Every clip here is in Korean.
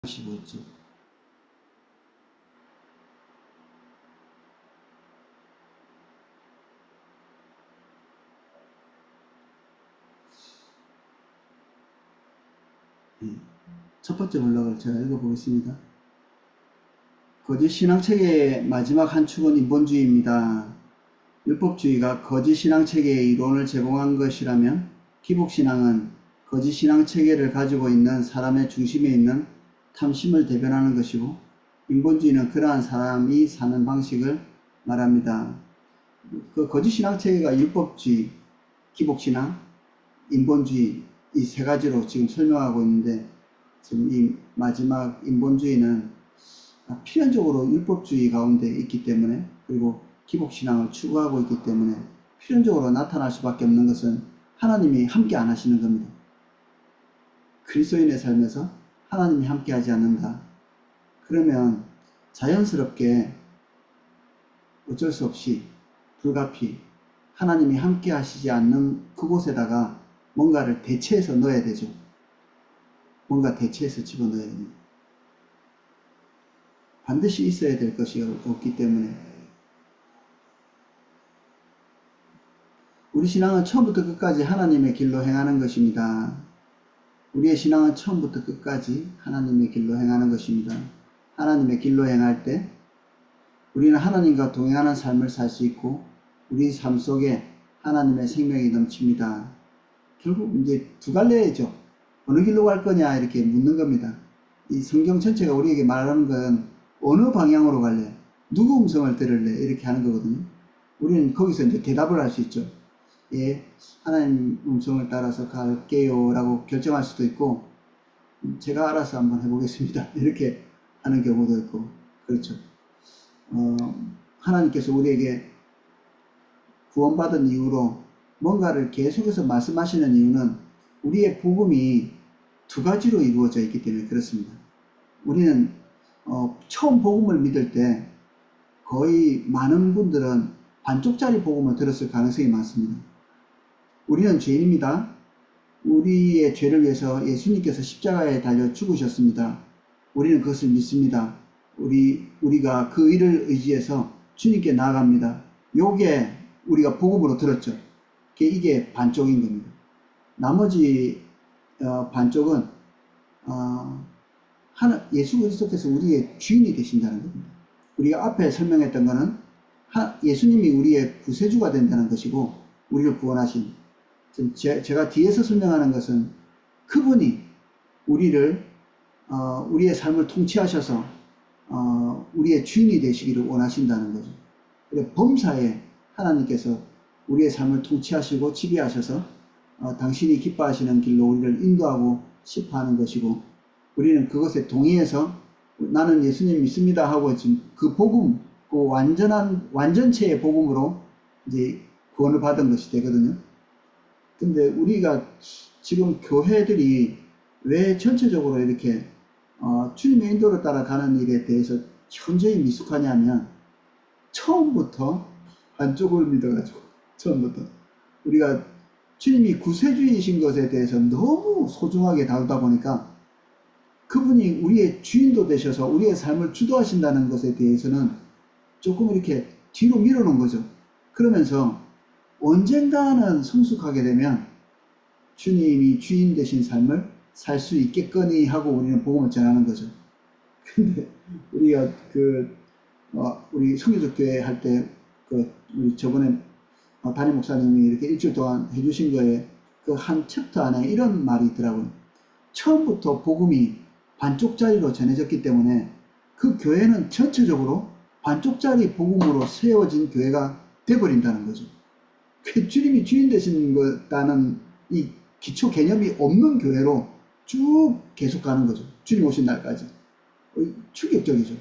15지. 첫 번째 블록을 제가 읽어보겠습니다. 거짓 신앙체계의 마지막 한 축은 인본주의입니다. 율법주의가 거짓 신앙체계의 이론을 제공한 것이라면 기복신앙은 거짓 신앙체계를 가지고 있는 사람의 중심에 있는 탐심을 대변하는 것이고, 인본주의는 그러한 사람이 사는 방식을 말합니다. 그 거짓 신앙체계가 율법주의, 기복신앙, 인본주의 이 세 가지로 지금 설명하고 있는데, 지금 이 마지막 인본주의는 필연적으로 율법주의 가운데 있기 때문에, 그리고 기복신앙을 추구하고 있기 때문에 필연적으로 나타날 수밖에 없는 것은 하나님이 함께 안 하시는 겁니다. 그리스도인의 삶에서 하나님이 함께 하지 않는다. 그러면 자연스럽게 어쩔 수 없이 불가피 하나님이 함께 하시지 않는 그곳에다가 뭔가를 대체해서 넣어야 되죠. 뭔가 대체해서 집어넣어야 됩니다. 반드시 있어야 될 것이 없기 때문에. 우리 신앙은 처음부터 끝까지 하나님의 길로 행하는 것입니다. 우리의 신앙은 처음부터 끝까지 하나님의 길로 행하는 것입니다. 하나님의 길로 행할 때 우리는 하나님과 동행하는 삶을 살 수 있고, 우리 삶 속에 하나님의 생명이 넘칩니다. 결국 이제 두 갈래죠. 어느 길로 갈 거냐 이렇게 묻는 겁니다. 이 성경 전체가 우리에게 말하는 건 어느 방향으로 갈래? 누구 음성을 들을래? 이렇게 하는 거거든요. 우리는 거기서 이제 대답을 할 수 있죠. 예, 하나님 음성을 따라서 갈게요 라고 결정할 수도 있고, 제가 알아서 한번 해보겠습니다 이렇게 하는 경우도 있고, 그렇죠. 하나님께서 우리에게 구원받은 이후로 뭔가를 계속해서 말씀하시는 이유는 우리의 복음이 두 가지로 이루어져 있기 때문에 그렇습니다. 우리는 처음 복음을 믿을 때 거의 많은 분들은 반쪽짜리 복음을 들었을 가능성이 많습니다. 우리는 죄인입니다. 우리의 죄를 위해서 예수님께서 십자가에 달려 죽으셨습니다. 우리는 그것을 믿습니다. 우리가 그 일을 의지해서 주님께 나아갑니다. 요게 우리가 복음으로 들었죠. 이게 반쪽인 겁니다. 나머지 반쪽은 예수 그리스도께서 우리의 주인이 되신다는 겁니다. 우리가 앞에 설명했던 것은 예수님이 우리의 구세주가 된다는 것이고, 우리를 구원하신, 제가 뒤에서 설명하는 것은 그분이 우리의 삶을 통치하셔서 우리의 주인이 되시기를 원하신다는 거죠. 그래서 범사에 하나님께서 우리의 삶을 통치하시고 지배하셔서 당신이 기뻐하시는 길로 우리를 인도하고 싶어 하는 것이고, 우리는 그것에 동의해서 나는 예수님 믿습니다 하고 지금 그 복음, 그 완전체의 복음으로 이제 구원을 받은 것이 되거든요. 근데 우리가 지금 교회들이 왜 전체적으로 이렇게 주님의 인도를 따라가는 일에 대해서 현저히 미숙하냐면, 처음부터 반쪽을 믿어가지고, 처음부터 우리가 주님이 구세주이신 것에 대해서 너무 소중하게 다루다 보니까, 그분이 우리의 주인도 되셔서 우리의 삶을 주도하신다는 것에 대해서는 조금 이렇게 뒤로 밀어놓은 거죠. 그러면서 언젠가는 성숙하게 되면 주님이 주인 되신 삶을 살 수 있겠거니 하고 우리는 복음을 전하는 거죠. 근데 우리가 우리 성교적 교회 할 때 우리 저번에 담임 목사님이 이렇게 일주일 동안 해주신 거에 그 한 챕터 안에 이런 말이 있더라고요. 처음부터 복음이 반쪽짜리로 전해졌기 때문에 그 교회는 전체적으로 반쪽짜리 복음으로 세워진 교회가 돼버린다는 거죠. 주님이 주인 되시는 것다는 이 기초 개념이 없는 교회로 쭉 계속 가는 거죠. 주님 오신 날까지. 충격적이죠.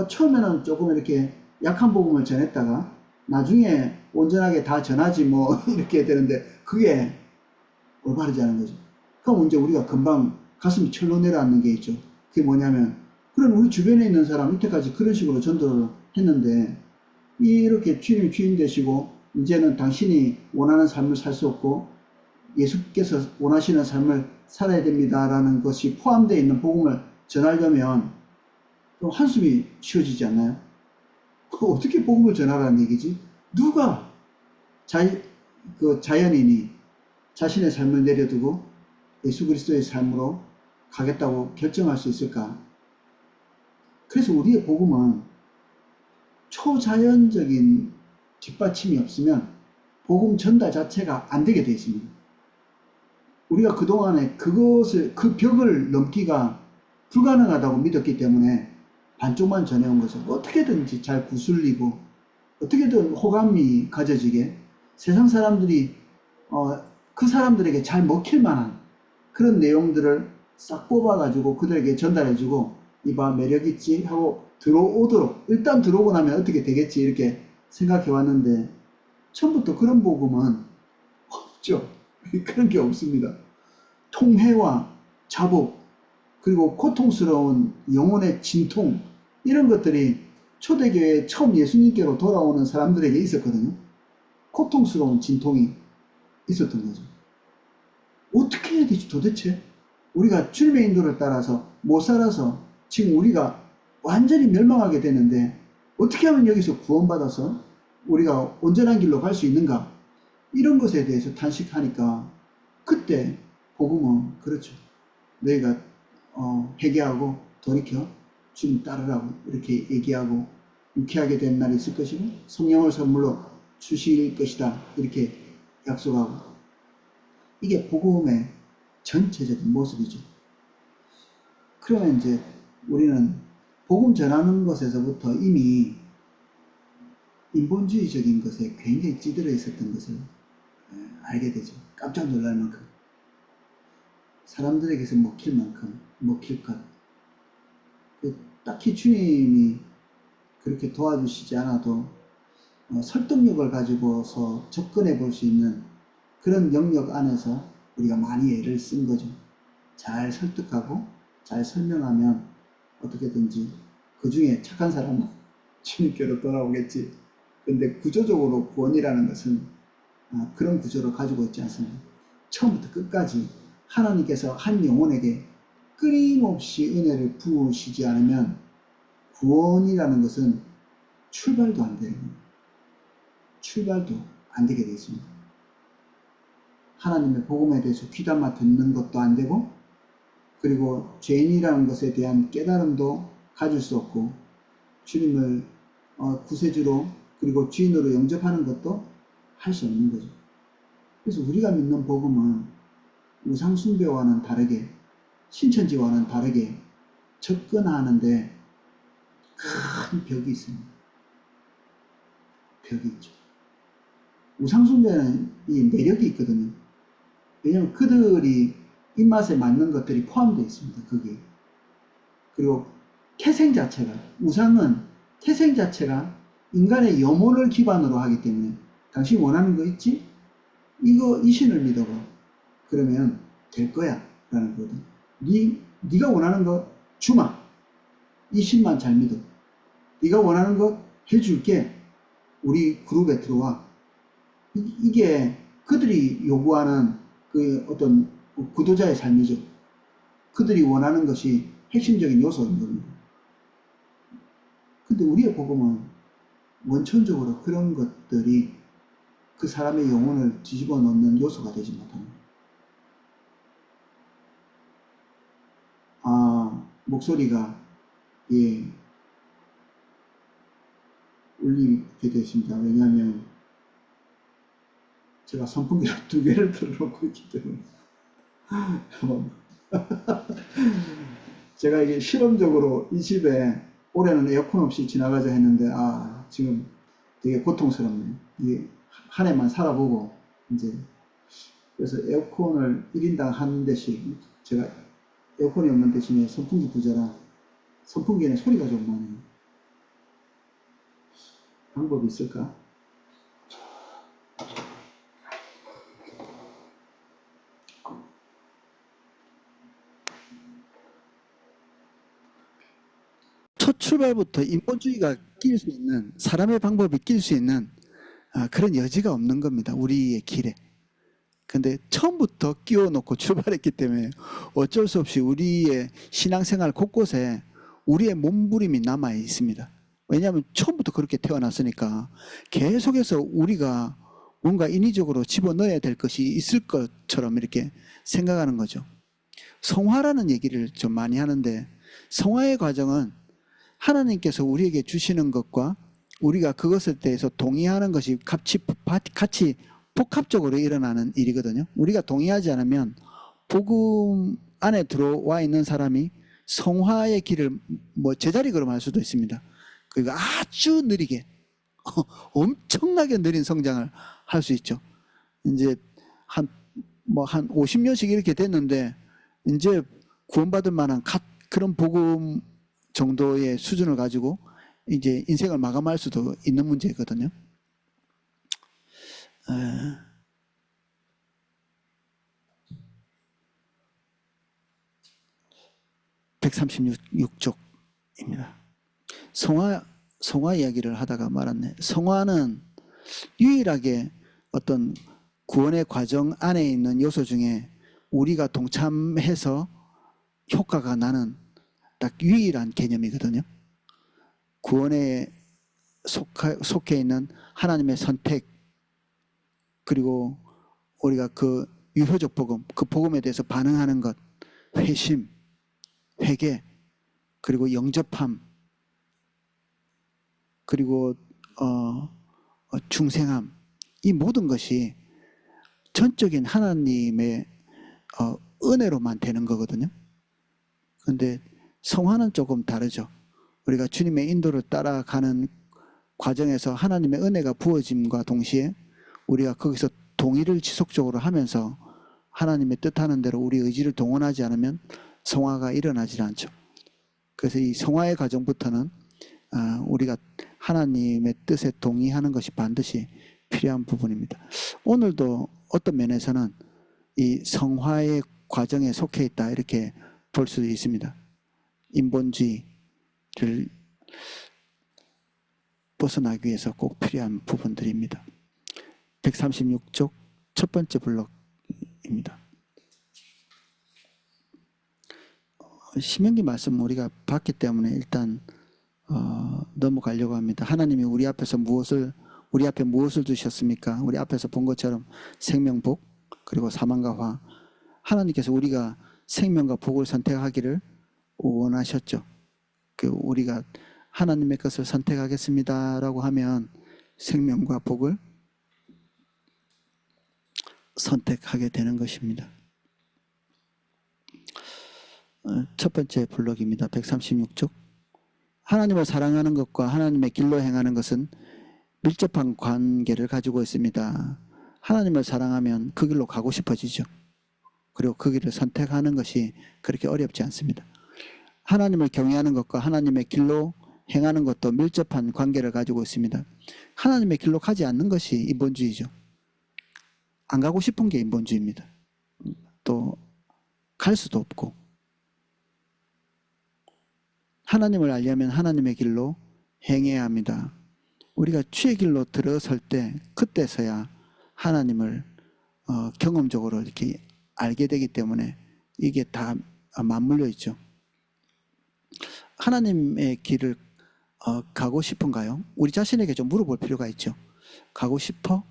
처음에는 조금 이렇게 약한 복음을 전했다가 나중에 온전하게 다 전하지 뭐 이렇게 되는데, 그게 올바르지 않은 거죠. 그럼 이제 우리가 금방 가슴이 철로 내려앉는 게 있죠. 그게 뭐냐면, 그럼 우리 주변에 있는 사람 이때까지 그런 식으로 전도를 했는데, 이렇게 주님이 주인 되시고 이제는 당신이 원하는 삶을 살 수 없고 예수께서 원하시는 삶을 살아야 됩니다라는 것이 포함되어 있는 복음을 전하려면 좀 한숨이 쉬어지지 않나요? 어떻게 복음을 전하라는 얘기지? 누가 자연인이 자신의 삶을 내려두고 예수 그리스도의 삶으로 가겠다고 결정할 수 있을까? 그래서 우리의 복음은 초자연적인 뒷받침이 없으면 복음 전달 자체가 안 되게 되어 있습니다. 우리가 그동안에 그 벽을 넘기가 불가능하다고 믿었기 때문에 반쪽만 전해온 것을 어떻게든지 잘 구슬리고 어떻게든 호감이 가져지게 세상 사람들이 그 사람들에게 잘 먹힐 만한 그런 내용들을 싹 뽑아가지고 그들에게 전달해주고 이봐 매력있지 하고 들어오도록 일단 들어오고 나면 어떻게 되겠지 이렇게 생각해 왔는데 처음부터 그런 복음은 없죠. 그런 게 없습니다. 통회와 자복 그리고 고통스러운 영혼의 진통 이런 것들이 초대교회에 처음 예수님께로 돌아오는 사람들에게 있었거든요. 고통스러운 진통이 있었던 거죠. 어떻게 해야 되지 도대체? 우리가 주님의 인도를 따라서 못 살아서 지금 우리가 완전히 멸망하게 되는데 어떻게 하면 여기서 구원받아서 우리가 온전한 길로 갈 수 있는가? 이런 것에 대해서 탄식하니까 그때 복음은 그렇죠. 너희가 회개하고 돌이켜 주님 따르라고 이렇게 얘기하고 유쾌하게 된 날이 있을 것이고 성령을 선물로 주실 것이다 이렇게 약속하고 이게 복음의 전체적인 모습이죠. 그러면 이제 우리는 복음 전하는 것에서부터 이미 인본주의적인 것에 굉장히 찌들어 있었던 것을 알게 되죠. 깜짝 놀랄 만큼 사람들에게서 먹힐 만큼 먹힐 것 딱히 주님이 그렇게 도와주시지 않아도 설득력을 가지고서 접근해 볼 수 있는 그런 영역 안에서 우리가 많이 애를 쓴 거죠. 잘 설득하고 잘 설명하면 어떻게든지 그 중에 착한 사람은 주님께로 돌아오겠지. 근데 구조적으로 구원이라는 것은 그런 구조를 가지고 있지 않습니다. 처음부터 끝까지 하나님께서 한 영혼에게 끊임없이 은혜를 부으시지 않으면 구원이라는 것은 출발도 안 되는 겁니다. 출발도 안 되게 되어 있습니다. 하나님의 복음에 대해서 귀담아 듣는 것도 안 되고 그리고 죄인이라는 것에 대한 깨달음도 가질 수 없고 주님을 구세주로 그리고 주인으로 영접하는 것도 할 수 없는 거죠. 그래서 우리가 믿는 복음은 우상숭배와는 다르게 신천지와는 다르게 접근하는데 큰 벽이 있습니다. 벽이 있죠. 우상숭배는 이 매력이 있거든요. 왜냐하면 그들이 입맛에 맞는 것들이 포함되어 있습니다. 거기에. 그리고 태생 자체가 우상은 태생 자체가 인간의 염원을 기반으로 하기 때문에 당신이 원하는 거 있지? 이 신을 믿어봐. 그러면 될 거야 라는 거거든. 네가 원하는 거 주마. 이 신만 잘 믿어. 네가 원하는 거 해줄게. 우리 그룹에 들어와. 이게 그들이 요구하는 그 어떤 구도자의 삶이죠. 그들이 원하는 것이 핵심적인 요소인 겁니다. 근데 우리의 복음은 원천적으로 그런 것들이 그 사람의 영혼을 뒤집어 놓는 요소가 되지 못합니다. 목소리가 울리게 되었습니다. 왜냐하면 제가 선풍기를 2개를 틀어놓고 있기 때문에 제가 이게 실험적으로 이 집에 올해는 에어컨 없이 지나가자 했는데 지금 되게 고통스럽네요. 이게 한 해만 살아보고 이제 그래서 에어컨을 1인당 한 대씩 제가 에어컨이 없는 대신에 선풍기 부자라 선풍기에는 소리가 좀 나네요. 방법이 있을까? 첫 출발부터 인본주의가 낄 수 있는 사람의 방법이 낄 수 있는 그런 여지가 없는 겁니다. 우리의 길에. 근데 처음부터 끼워놓고 출발했기 때문에 어쩔 수 없이 우리의 신앙생활 곳곳에 우리의 몸부림이 남아 있습니다. 왜냐하면 처음부터 그렇게 태어났으니까 계속해서 우리가 뭔가 인위적으로 집어넣어야 될 것이 있을 것처럼 이렇게 생각하는 거죠. 성화라는 얘기를 좀 많이 하는데, 성화의 과정은 하나님께서 우리에게 주시는 것과 우리가 그것에 대해서 동의하는 것이 같이 복합적으로 일어나는 일이거든요. 우리가 동의하지 않으면 복음 안에 들어와 있는 사람이 성화의 길을 뭐 제자리 걸음할 수도 있습니다. 그러니까 아주 느리게 엄청나게 느린 성장을 할 수 있죠. 이제 한 50년씩 이렇게 됐는데 이제 구원받을 만한 그런 복음 정도의 수준을 가지고 이제 인생을 마감할 수도 있는 문제거든요. 136쪽입니다. 성화 이야기를 하다가 말았네. 성화는 유일하게 어떤 구원의 과정 안에 있는 요소 중에 우리가 동참해서 효과가 나는 딱 유일한 개념이거든요. 구원에 속해 있는 하나님의 선택, 그리고 우리가 그 유효적 복음, 그 복음에 대해서 반응하는 것, 회심, 회개, 그리고 영접함, 그리고 중생함, 이 모든 것이 전적인 하나님의 은혜로만 되는 거거든요. 그런데 성화는 조금 다르죠. 우리가 주님의 인도를 따라가는 과정에서 하나님의 은혜가 부어짐과 동시에 우리가 거기서 동의를 지속적으로 하면서 하나님의 뜻하는 대로 우리 의지를 동원하지 않으면 성화가 일어나지 않죠. 그래서 이 성화의 과정부터는 우리가 하나님의 뜻에 동의하는 것이 반드시 필요한 부분입니다. 오늘도 어떤 면에서는 이 성화의 과정에 속해 있다, 이렇게 볼 수 있습니다. 인본주의를 벗어나기 위해서 꼭 필요한 부분들입니다. 136쪽 첫 번째 블록입니다. 신명기 말씀 우리가 봤기 때문에 일단 넘어가려고 합니다. 하나님이 우리 앞에 무엇을 두셨습니까? 우리 앞에서 본 것처럼 생명복, 그리고 사망과 화. 하나님께서 우리가 생명과 복을 선택하기를 원하셨죠. 우리가 하나님의 것을 선택하겠습니다라고 하면 생명과 복을 선택하게 되는 것입니다. 첫 번째 블록입니다. 136쪽. 하나님을 사랑하는 것과 하나님의 길로 행하는 것은 밀접한 관계를 가지고 있습니다. 하나님을 사랑하면 그 길로 가고 싶어지죠. 그리고 그 길을 선택하는 것이 그렇게 어렵지 않습니다. 하나님을 경외하는 것과 하나님의 길로 행하는 것도 밀접한 관계를 가지고 있습니다. 하나님의 길로 가지 않는 것이 인본주의죠. 안 가고 싶은 게 인본주의입니다. 또 갈 수도 없고, 하나님을 알려면 하나님의 길로 행해야 합니다. 우리가 주의 길로 들어설 때 그때서야 하나님을 경험적으로 이렇게 알게 되기 때문에 이게 다 맞물려 있죠. 하나님의 길을 가고 싶은가요? 우리 자신에게 좀 물어볼 필요가 있죠. 가고 싶어?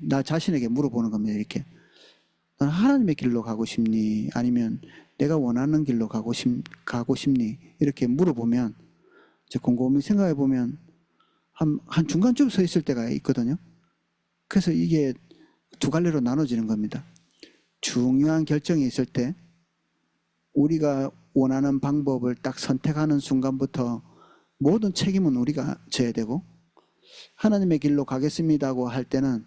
나 자신에게 물어보는 겁니다. 이렇게. 넌 하나님의 길로 가고 싶니? 아니면 내가 원하는 길로 가고 싶니? 이렇게 물어보면 이제 곰곰이 생각해 보면 한 중간쯤 서 있을 때가 있거든요. 그래서 이게 두 갈래로 나눠지는 겁니다. 중요한 결정이 있을 때 우리가 원하는 방법을 딱 선택하는 순간부터 모든 책임은 우리가 져야 되고, 하나님의 길로 가겠습니다고 할 때는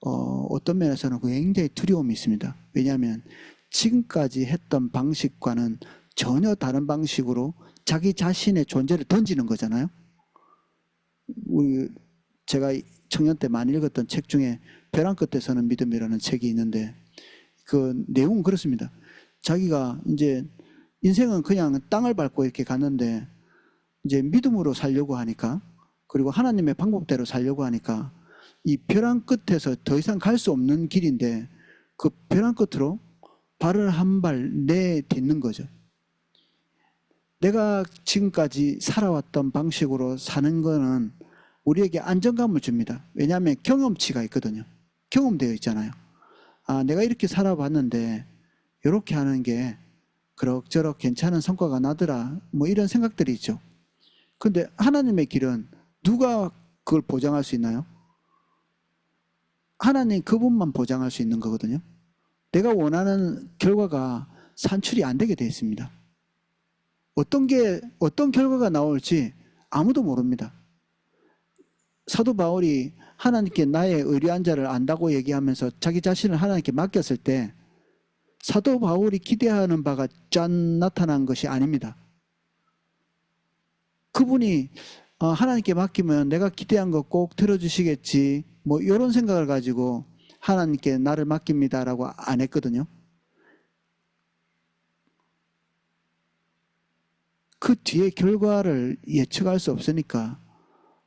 어떤 면에서는 굉장히 두려움이 있습니다. 왜냐하면 지금까지 했던 방식과는 전혀 다른 방식으로 자기 자신의 존재를 던지는 거잖아요. 제가 청년 때 많이 읽었던 책 중에 벼랑 끝에서는 믿음이라는 책이 있는데, 그 내용은 그렇습니다. 자기가 이제 인생은 그냥 땅을 밟고 이렇게 갔는데 이제 믿음으로 살려고 하니까, 그리고 하나님의 방법대로 살려고 하니까 이 벼랑 끝에서 더 이상 갈 수 없는 길인데 그 벼랑 끝으로 발을 한 발 내딛는 거죠. 내가 지금까지 살아왔던 방식으로 사는 거는 우리에게 안정감을 줍니다. 왜냐하면 경험치가 있거든요. 경험되어 있잖아요. 아, 내가 이렇게 살아봤는데 이렇게 하는 게 그럭저럭 괜찮은 성과가 나더라. 뭐 이런 생각들이 있죠. 근데 하나님의 길은 누가 그걸 보장할 수 있나요? 하나님 그분만 보장할 수 있는 거거든요. 내가 원하는 결과가 산출이 안 되게 되어 있습니다. 어떤 결과가 나올지 아무도 모릅니다. 사도 바울이 하나님께 나의 의뢰한 자를 안다고 얘기하면서 자기 자신을 하나님께 맡겼을 때 사도 바울이 기대하는 바가 짠 나타난 것이 아닙니다. 그분이 하나님께 맡기면 내가 기대한 거 꼭 들어주시겠지 뭐 이런 생각을 가지고 하나님께 나를 맡깁니다라고 안 했거든요. 그 뒤에 결과를 예측할 수 없으니까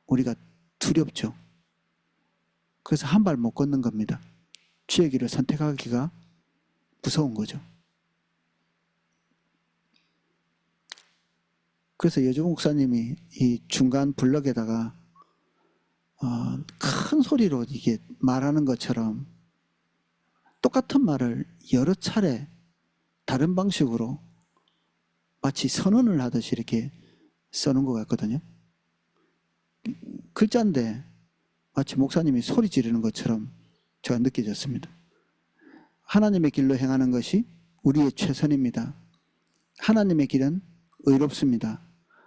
우리가 두렵죠. 그래서 한 발 못 걷는 겁니다. 주의 길을 선택하기가 무서운 거죠. 그래서 여주 목사님이 이 중간 블럭에다가 큰 소리로 이게 말하는 것처럼 똑같은 말을 여러 차례 다른 방식으로 마치 선언을 하듯이 이렇게 써놓은 것 같거든요. 글자인데 마치 목사님이 소리 지르는 것처럼 제가 느껴졌습니다. 하나님의 길로 행하는 것이 우리의 최선입니다. 하나님의 길은 의롭습니다.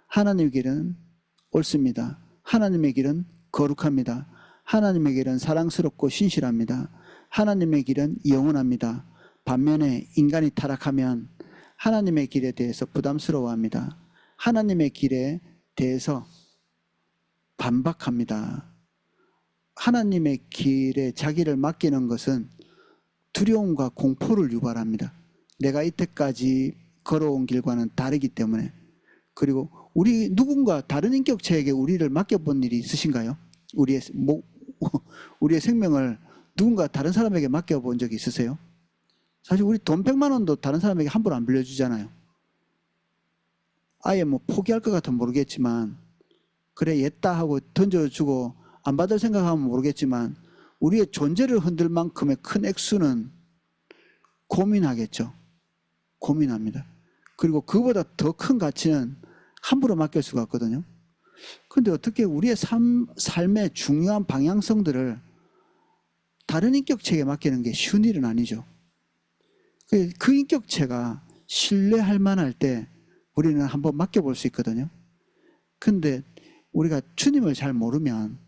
하나님의 길은 옳습니다. 하나님의 길은 거룩합니다. 하나님의 길은 사랑스럽고 신실합니다. 하나님의 길은 영원합니다. 반면에 인간이 타락하면 하나님의 길에 대해서 부담스러워합니다. 하나님의 길에 대해서 반박합니다. 하나님의 길에 자기를 맡기는 것은 두려움과 공포를 유발합니다. 내가 이때까지 걸어온 길과는 다르기 때문에. 그리고 우리 누군가 다른 인격체에게 우리를 맡겨본 일이 있으신가요? 우리의 생명을 누군가 다른 사람에게 맡겨본 적이 있으세요? 사실 우리 돈 100만 원도 다른 사람에게 함부로 안 빌려주잖아요. 아예 뭐 포기할 것 같으면 모르겠지만 그래 옛다 하고 던져주고 안 받을 생각하면 모르겠지만 우리의 존재를 흔들 만큼의 큰 액수는 고민하겠죠. 고민합니다. 그리고 그보다 더 큰 가치는 함부로 맡길 수가 없거든요. 그런데 어떻게 우리의 삶의 중요한 방향성들을 다른 인격체에게 맡기는 게 쉬운 일은 아니죠. 그 인격체가 신뢰할 만할 때 우리는 한번 맡겨볼 수 있거든요. 근데 우리가 주님을 잘 모르면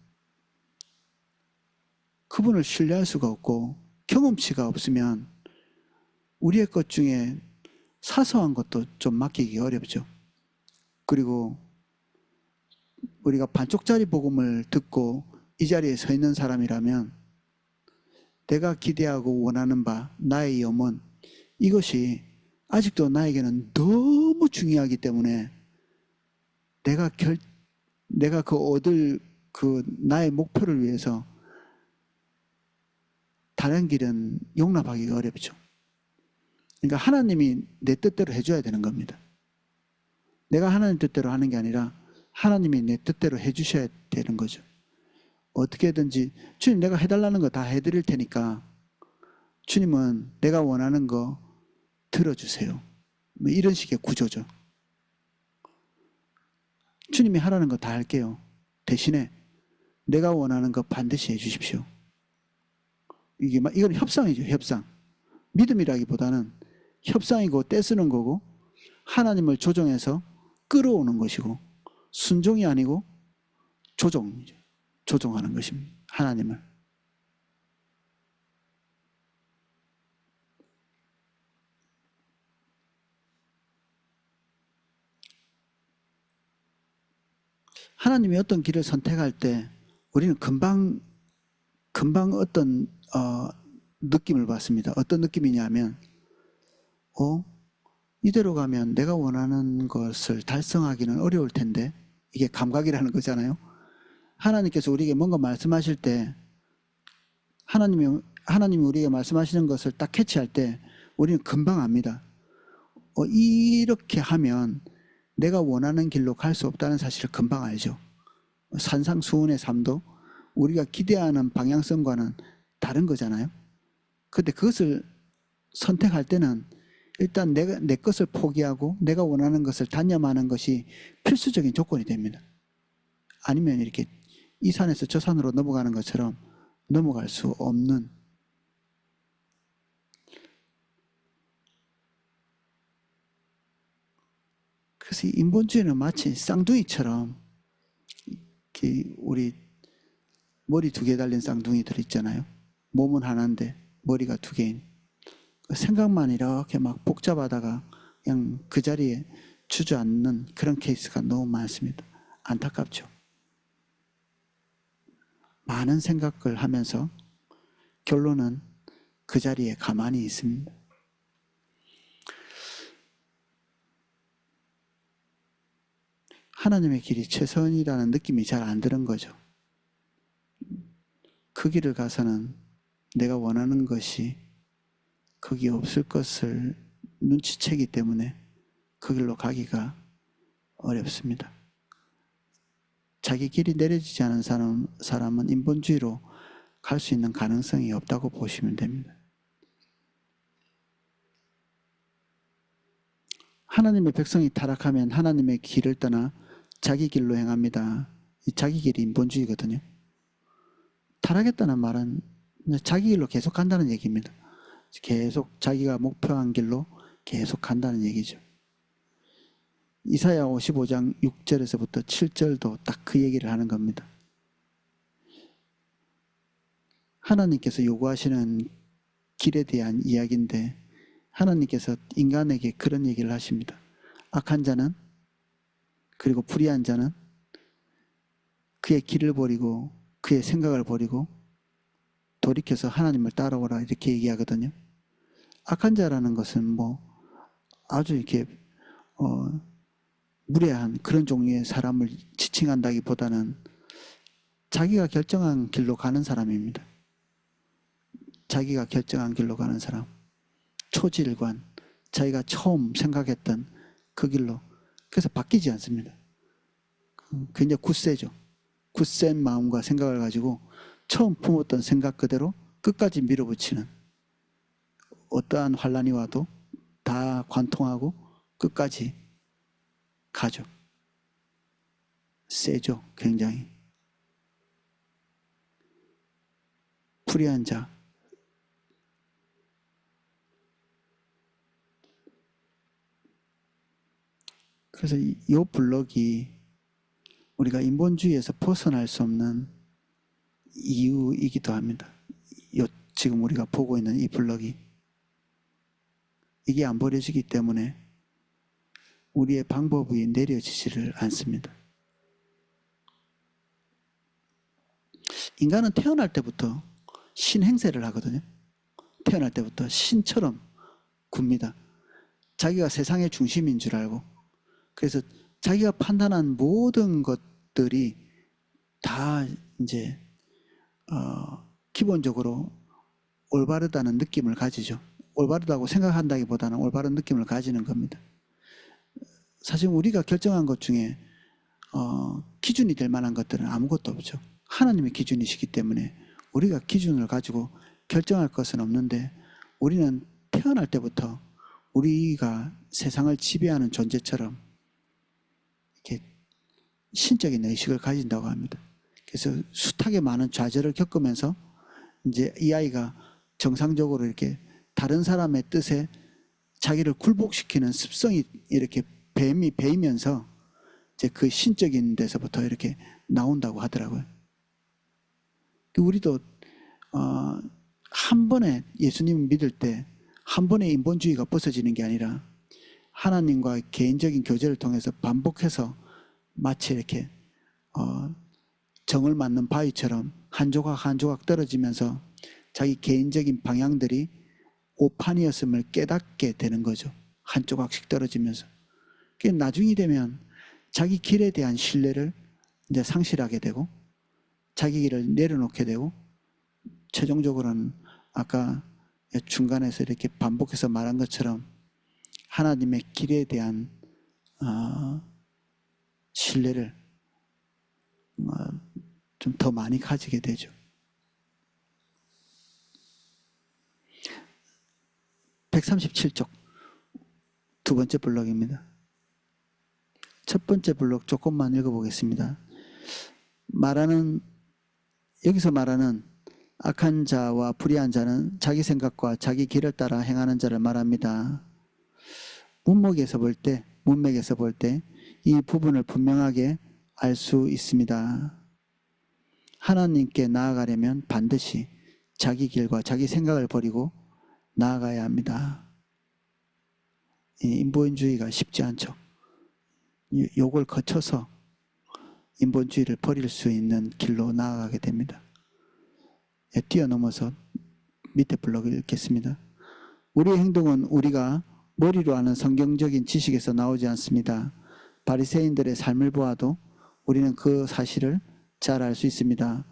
그분을 신뢰할 수가 없고 경험치가 없으면 우리의 것 중에 사소한 것도 좀 맡기기 어렵죠. 그리고 우리가 반쪽짜리 복음을 듣고 이 자리에 서 있는 사람이라면 내가 기대하고 원하는 바, 나의 염원, 이것이 아직도 나에게는 너무 중요하기 때문에 내가 얻을 나의 목표를 위해서 다른 길은 용납하기가 어렵죠. 그러니까 하나님이 내 뜻대로 해줘야 되는 겁니다. 내가 하나님 뜻대로 하는 게 아니라 하나님이 내 뜻대로 해주셔야 되는 거죠. 어떻게든지 주님 내가 해달라는 거 다 해드릴 테니까 주님은 내가 원하는 거 들어주세요. 뭐 이런 식의 구조죠. 주님이 하라는 거 다 할게요. 대신에 내가 원하는 거 반드시 해주십시오. 이건 협상이죠. 협상. 믿음이라기보다는 협상이고 떼쓰는 거고 하나님을 조정해서 끌어오는 것이고 순종이 아니고 조종이죠. 조종하는 것입니다. 하나님을. 하나님이 어떤 길을 선택할 때 우리는 금방 어떤 느낌을 받습니다. 어떤 느낌이냐면 이대로 가면 내가 원하는 것을 달성하기는 어려울 텐데 이게 감각이라는 거잖아요. 하나님께서 우리에게 뭔가 말씀하실 때 하나님이 하나님이 우리에게 말씀하시는 것을 딱 캐치할 때 우리는 금방 압니다. 이렇게 하면 내가 원하는 길로 갈 수 없다는 사실을 금방 알죠. 산상수훈의 삶도 우리가 기대하는 방향성과는 다른 거잖아요. 근데 그것을 선택할 때는 일단 내 것을 포기하고 내가 원하는 것을 단념하는 것이 필수적인 조건이 됩니다. 아니면 이렇게 이 산에서 저 산으로 넘어가는 것처럼 넘어갈 수 없는, 그래서 인본주의는 마치 쌍둥이처럼 우리 머리 2개 달린 쌍둥이들 있잖아요. 몸은 하나인데 머리가 2개인, 생각만 이렇게 막 복잡하다가 그냥 그 자리에 주저앉는 그런 케이스가 너무 많습니다. 안타깝죠. 많은 생각을 하면서 결론은 그 자리에 가만히 있습니다. 하나님의 길이 최선이라는 느낌이 잘 안 드는 거죠. 그 길을 가서는 내가 원하는 것이 거기 없을 것을 눈치채기 때문에 그 길로 가기가 어렵습니다. 자기 길이 내려지지 않은 사람은 인본주의로 갈 수 있는 가능성이 없다고 보시면 됩니다. 하나님의 백성이 타락하면 하나님의 길을 떠나 자기 길로 행합니다. 자기 길이 인본주의거든요. 타락했다는 말은 자기 길로 계속 간다는 얘기입니다. 계속 자기가 목표한 길로 계속 간다는 얘기죠. 이사야 55장 6절에서부터 7절도 딱 그 얘기를 하는 겁니다. 하나님께서 요구하시는 길에 대한 이야기인데 하나님께서 인간에게 그런 얘기를 하십니다. 악한 자는, 그리고 불의한 자는 그의 길을 버리고 그의 생각을 버리고 돌이켜서 하나님을 따라오라, 이렇게 얘기하거든요. 악한 자라는 것은 뭐 아주 이렇게 무례한 그런 종류의 사람을 지칭한다기보다는 자기가 결정한 길로 가는 사람입니다. 자기가 결정한 길로 가는 사람, 초질관, 자기가 처음 생각했던 그 길로, 그래서 바뀌지 않습니다. 굉장히 굳세죠. 굳센 마음과 생각을 가지고 처음 품었던 생각 그대로 끝까지 밀어붙이는, 어떠한 환란이 와도 다 관통하고 끝까지 가죠. 세죠. 굉장히. 불의한 자, 그래서 이 블록이 우리가 인본주의에서 벗어날 수 없는 이유이기도 합니다. 지금 우리가 보고 있는 이 블록이, 이게 안 버려지기 때문에 우리의 방법이 내려지지를 않습니다. 인간은 태어날 때부터 신행세를 하거든요. 태어날 때부터 신처럼 굽니다. 자기가 세상의 중심인 줄 알고, 그래서 자기가 판단한 모든 것들이 다 이제 기본적으로 올바르다는 느낌을 가지죠. 올바르다고 생각한다기보다는 올바른 느낌을 가지는 겁니다. 사실 우리가 결정한 것 중에 기준이 될 만한 것들은 아무것도 없죠. 하나님의 기준이시기 때문에 우리가 기준을 가지고 결정할 것은 없는데, 우리는 태어날 때부터 우리가 세상을 지배하는 존재처럼 이렇게 신적인 의식을 가진다고 합니다. 그래서 숱하게 많은 좌절을 겪으면서 이제 이 아이가 정상적으로 이렇게 다른 사람의 뜻에 자기를 굴복시키는 습성이 이렇게 배이면서 이제 그 신적인 데서부터 이렇게 나온다고 하더라고요. 우리도 한 번에 예수님을 믿을 때 한 번에 인본주의가 벗어지는 게 아니라 하나님과 개인적인 교제를 통해서 반복해서 마치 이렇게 정을 맞는 바위처럼 한 조각 한 조각 떨어지면서 자기 개인적인 방향들이 오판이었음을 깨닫게 되는 거죠. 한 조각씩 떨어지면서. 나중이 되면 자기 길에 대한 신뢰를 이제 상실하게 되고 자기 길을 내려놓게 되고 최종적으로는 아까 중간에서 이렇게 반복해서 말한 것처럼 하나님의 길에 대한 신뢰를 좀 더 많이 가지게 되죠. 137쪽 두 번째 블록입니다. 첫 번째 블록 조금만 읽어보겠습니다. 여기서 말하는 악한 자와 불의한 자는 자기 생각과 자기 길을 따라 행하는 자를 말합니다. 문맥에서 볼 때 이 부분을 분명하게 알 수 있습니다. 하나님께 나아가려면 반드시 자기 길과 자기 생각을 버리고 나아가야 합니다. 인본주의가 쉽지 않죠. 요걸 거쳐서 인본주의를 버릴 수 있는 길로 나아가게 됩니다. 뛰어넘어서 밑에 블록을 읽겠습니다. 우리의 행동은 우리가 머리로 아는 성경적인 지식에서 나오지 않습니다. 바리새인들의 삶을 보아도 우리는 그 사실을 잘 알 수 있습니다.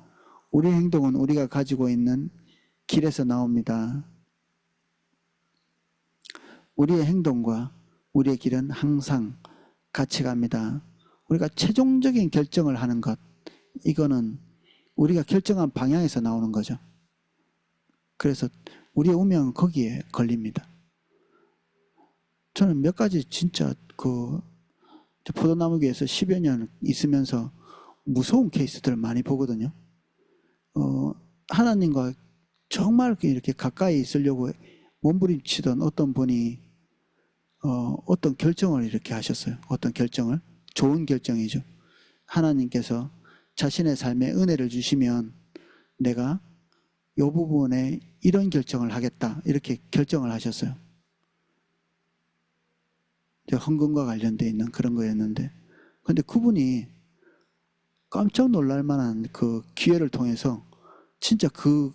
우리의 행동은 우리가 가지고 있는 길에서 나옵니다. 우리의 행동과 우리의 길은 항상 같이 갑니다. 우리가 최종적인 결정을 하는 것, 이거는 우리가 결정한 방향에서 나오는 거죠. 그래서 우리의 운명은 거기에 걸립니다. 저는 몇 가지 진짜 포도나무교에서 10여 년 있으면서 무서운 케이스들을 많이 보거든요. 하나님과 정말 이렇게 가까이 있으려고 몸부림치던 어떤 분이 어떤 결정을 이렇게 하셨어요. 어떤 결정을, 좋은 결정이죠. 하나님께서 자신의 삶에 은혜를 주시면 내가 이 부분에 이런 결정을 하겠다, 이렇게 결정을 하셨어요. 헌금과 관련되어 있는 그런 거였는데, 근데 그분이 깜짝 놀랄 만한 그 기회를 통해서 진짜 그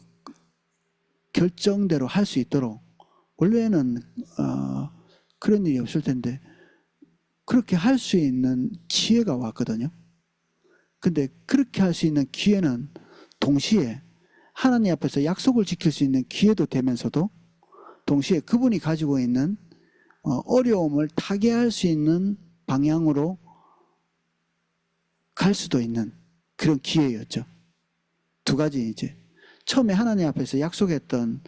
결정대로 할 수 있도록, 원래는 그런 일이 없을 텐데 그렇게 할 수 있는 기회가 왔거든요. 근데 그렇게 할 수 있는 기회는 동시에 하나님 앞에서 약속을 지킬 수 있는 기회도 되면서도 동시에 그분이 가지고 있는 어려움을 타개할 수 있는 방향으로 갈 수도 있는 그런 기회였죠. 두 가지 이제 처음에 하나님 앞에서 약속했던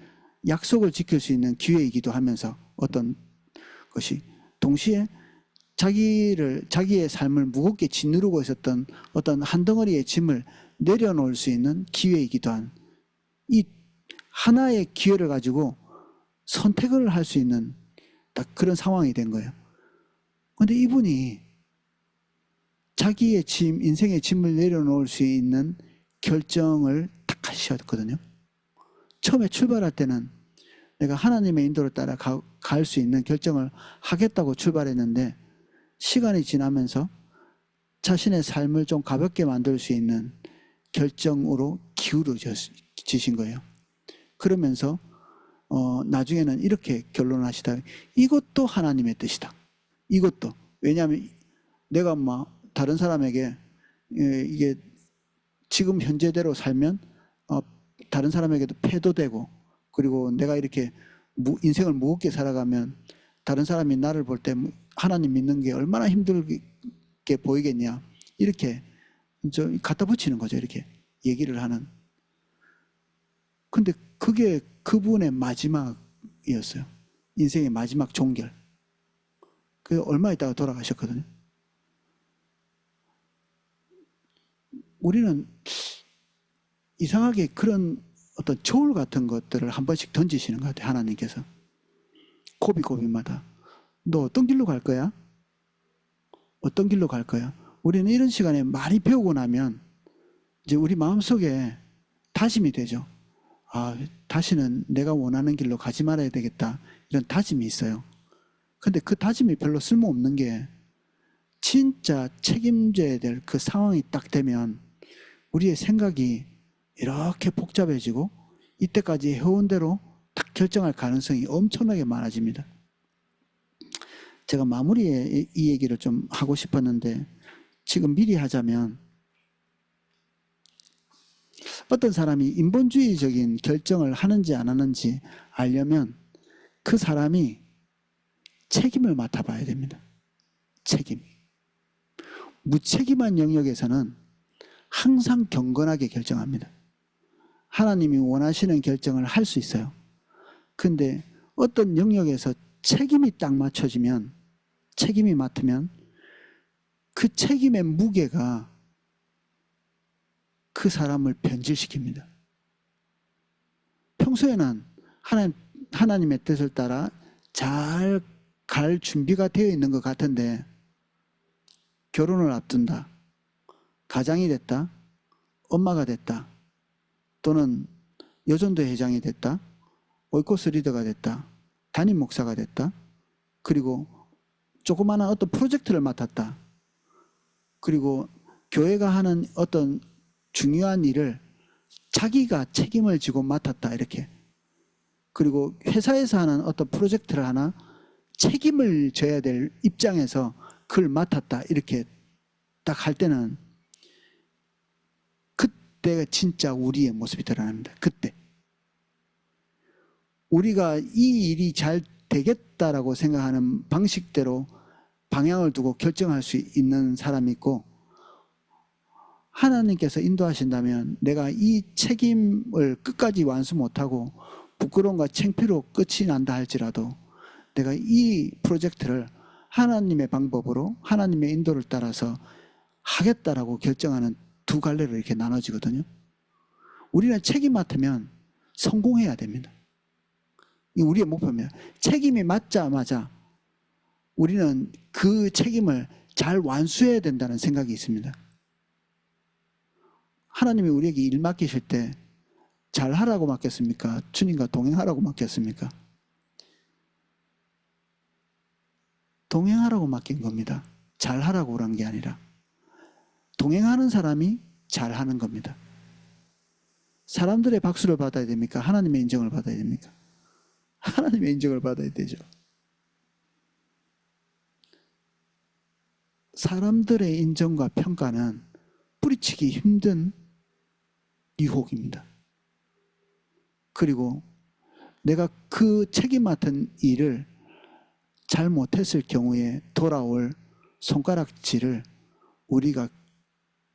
약속을 지킬 수 있는 기회이기도 하면서 어떤 것이 동시에 자기의 삶을 무겁게 짓누르고 있었던 어떤 한 덩어리의 짐을 내려놓을 수 있는 기회이기도 한 이 하나의 기회를 가지고 선택을 할 수 있는 딱 그런 상황이 된 거예요. 그런데 이분이 자기의 짐, 인생의 짐을 내려놓을 수 있는 결정을 딱 하셨거든요. 처음에 출발할 때는 내가 하나님의 인도를 따라 갈 수 있는 결정을 하겠다고 출발했는데 시간이 지나면서 자신의 삶을 좀 가볍게 만들 수 있는 결정으로 기울어지신 거예요. 그러면서 나중에는 이렇게 결론하시다. 이것도 하나님의 뜻이다. 이것도. 왜냐하면 내가 다른 사람에게 이게 지금 현재대로 살면 다른 사람에게도 패도 되고, 그리고 내가 이렇게 인생을 무겁게 살아가면 다른 사람이 나를 볼 때 하나님 믿는 게 얼마나 힘들게 보이겠냐, 이렇게 갖다 붙이는 거죠. 이렇게 얘기를 하는. 근데 그게 그분의 마지막이었어요. 인생의 마지막 종결. 그 얼마 있다가 돌아가셨거든요. 우리는 이상하게 그런 어떤 저울 같은 것들을 한 번씩 던지시는 것 같아요. 하나님께서 고비고비마다 너 어떤 길로 갈 거야? 어떤 길로 갈 거야? 우리는 이런 시간에 많이 배우고 나면 이제 우리 마음속에 다짐이 되죠. 다시는 내가 원하는 길로 가지 말아야 되겠다, 이런 다짐이 있어요. 근데 그 다짐이 별로 쓸모없는 게 진짜 책임져야 될 그 상황이 딱 되면 우리의 생각이 이렇게 복잡해지고 이때까지 해온 대로 딱 결정할 가능성이 엄청나게 많아집니다. 제가 마무리에 이 얘기를 좀 하고 싶었는데 지금 미리 하자면 어떤 사람이 인본주의적인 결정을 하는지 안 하는지 알려면 그 사람이 책임을 맡아봐야 됩니다. 책임. 무책임한 영역에서는 항상 경건하게 결정합니다. 하나님이 원하시는 결정을 할 수 있어요. 근데 어떤 영역에서 책임이 딱 맞춰지면, 책임이 맡으면 그 책임의 무게가 그 사람을 변질시킵니다. 평소에는 하나님의 뜻을 따라 잘 갈 준비가 되어 있는 것 같은데 결혼을 앞둔다, 가장이 됐다, 엄마가 됐다, 또는 여전도 회장이 됐다, 오이코스 리더가 됐다, 담임 목사가 됐다, 그리고 조그마한 어떤 프로젝트를 맡았다, 그리고 교회가 하는 어떤 중요한 일을 자기가 책임을 지고 맡았다, 이렇게. 그리고 회사에서 하는 어떤 프로젝트를 하나 책임을 져야 될 입장에서 그걸 맡았다, 이렇게 딱 할 때는 그때가 진짜 우리의 모습이 드러납니다. 그때 우리가 이 일이 잘 되겠다라고 생각하는 방식대로 방향을 두고 결정할 수 있는 사람이 있고, 하나님께서 인도하신다면 내가 이 책임을 끝까지 완수 못하고 부끄러움과 창피로 끝이 난다 할지라도 내가 이 프로젝트를 하나님의 방법으로, 하나님의 인도를 따라서 하겠다라고 결정하는 두 갈래로 이렇게 나눠지거든요. 우리는 책임 맡으면 성공해야 됩니다. 이 우리의 목표입니다. 책임이 맡자마자 우리는 그 책임을 잘 완수해야 된다는 생각이 있습니다. 하나님이 우리에게 일 맡기실 때 잘하라고 맡겼습니까? 주님과 동행하라고 맡겼습니까? 동행하라고 맡긴 겁니다. 잘하라고 그런 게 아니라. 동행하는 사람이 잘하는 겁니다. 사람들의 박수를 받아야 됩니까? 하나님의 인정을 받아야 됩니까? 하나님의 인정을 받아야 되죠. 사람들의 인정과 평가는 뿌리치기 힘든 유혹입니다. 그리고 내가 그 책임 맡은 일을 잘못했을 경우에 돌아올 손가락질을 우리가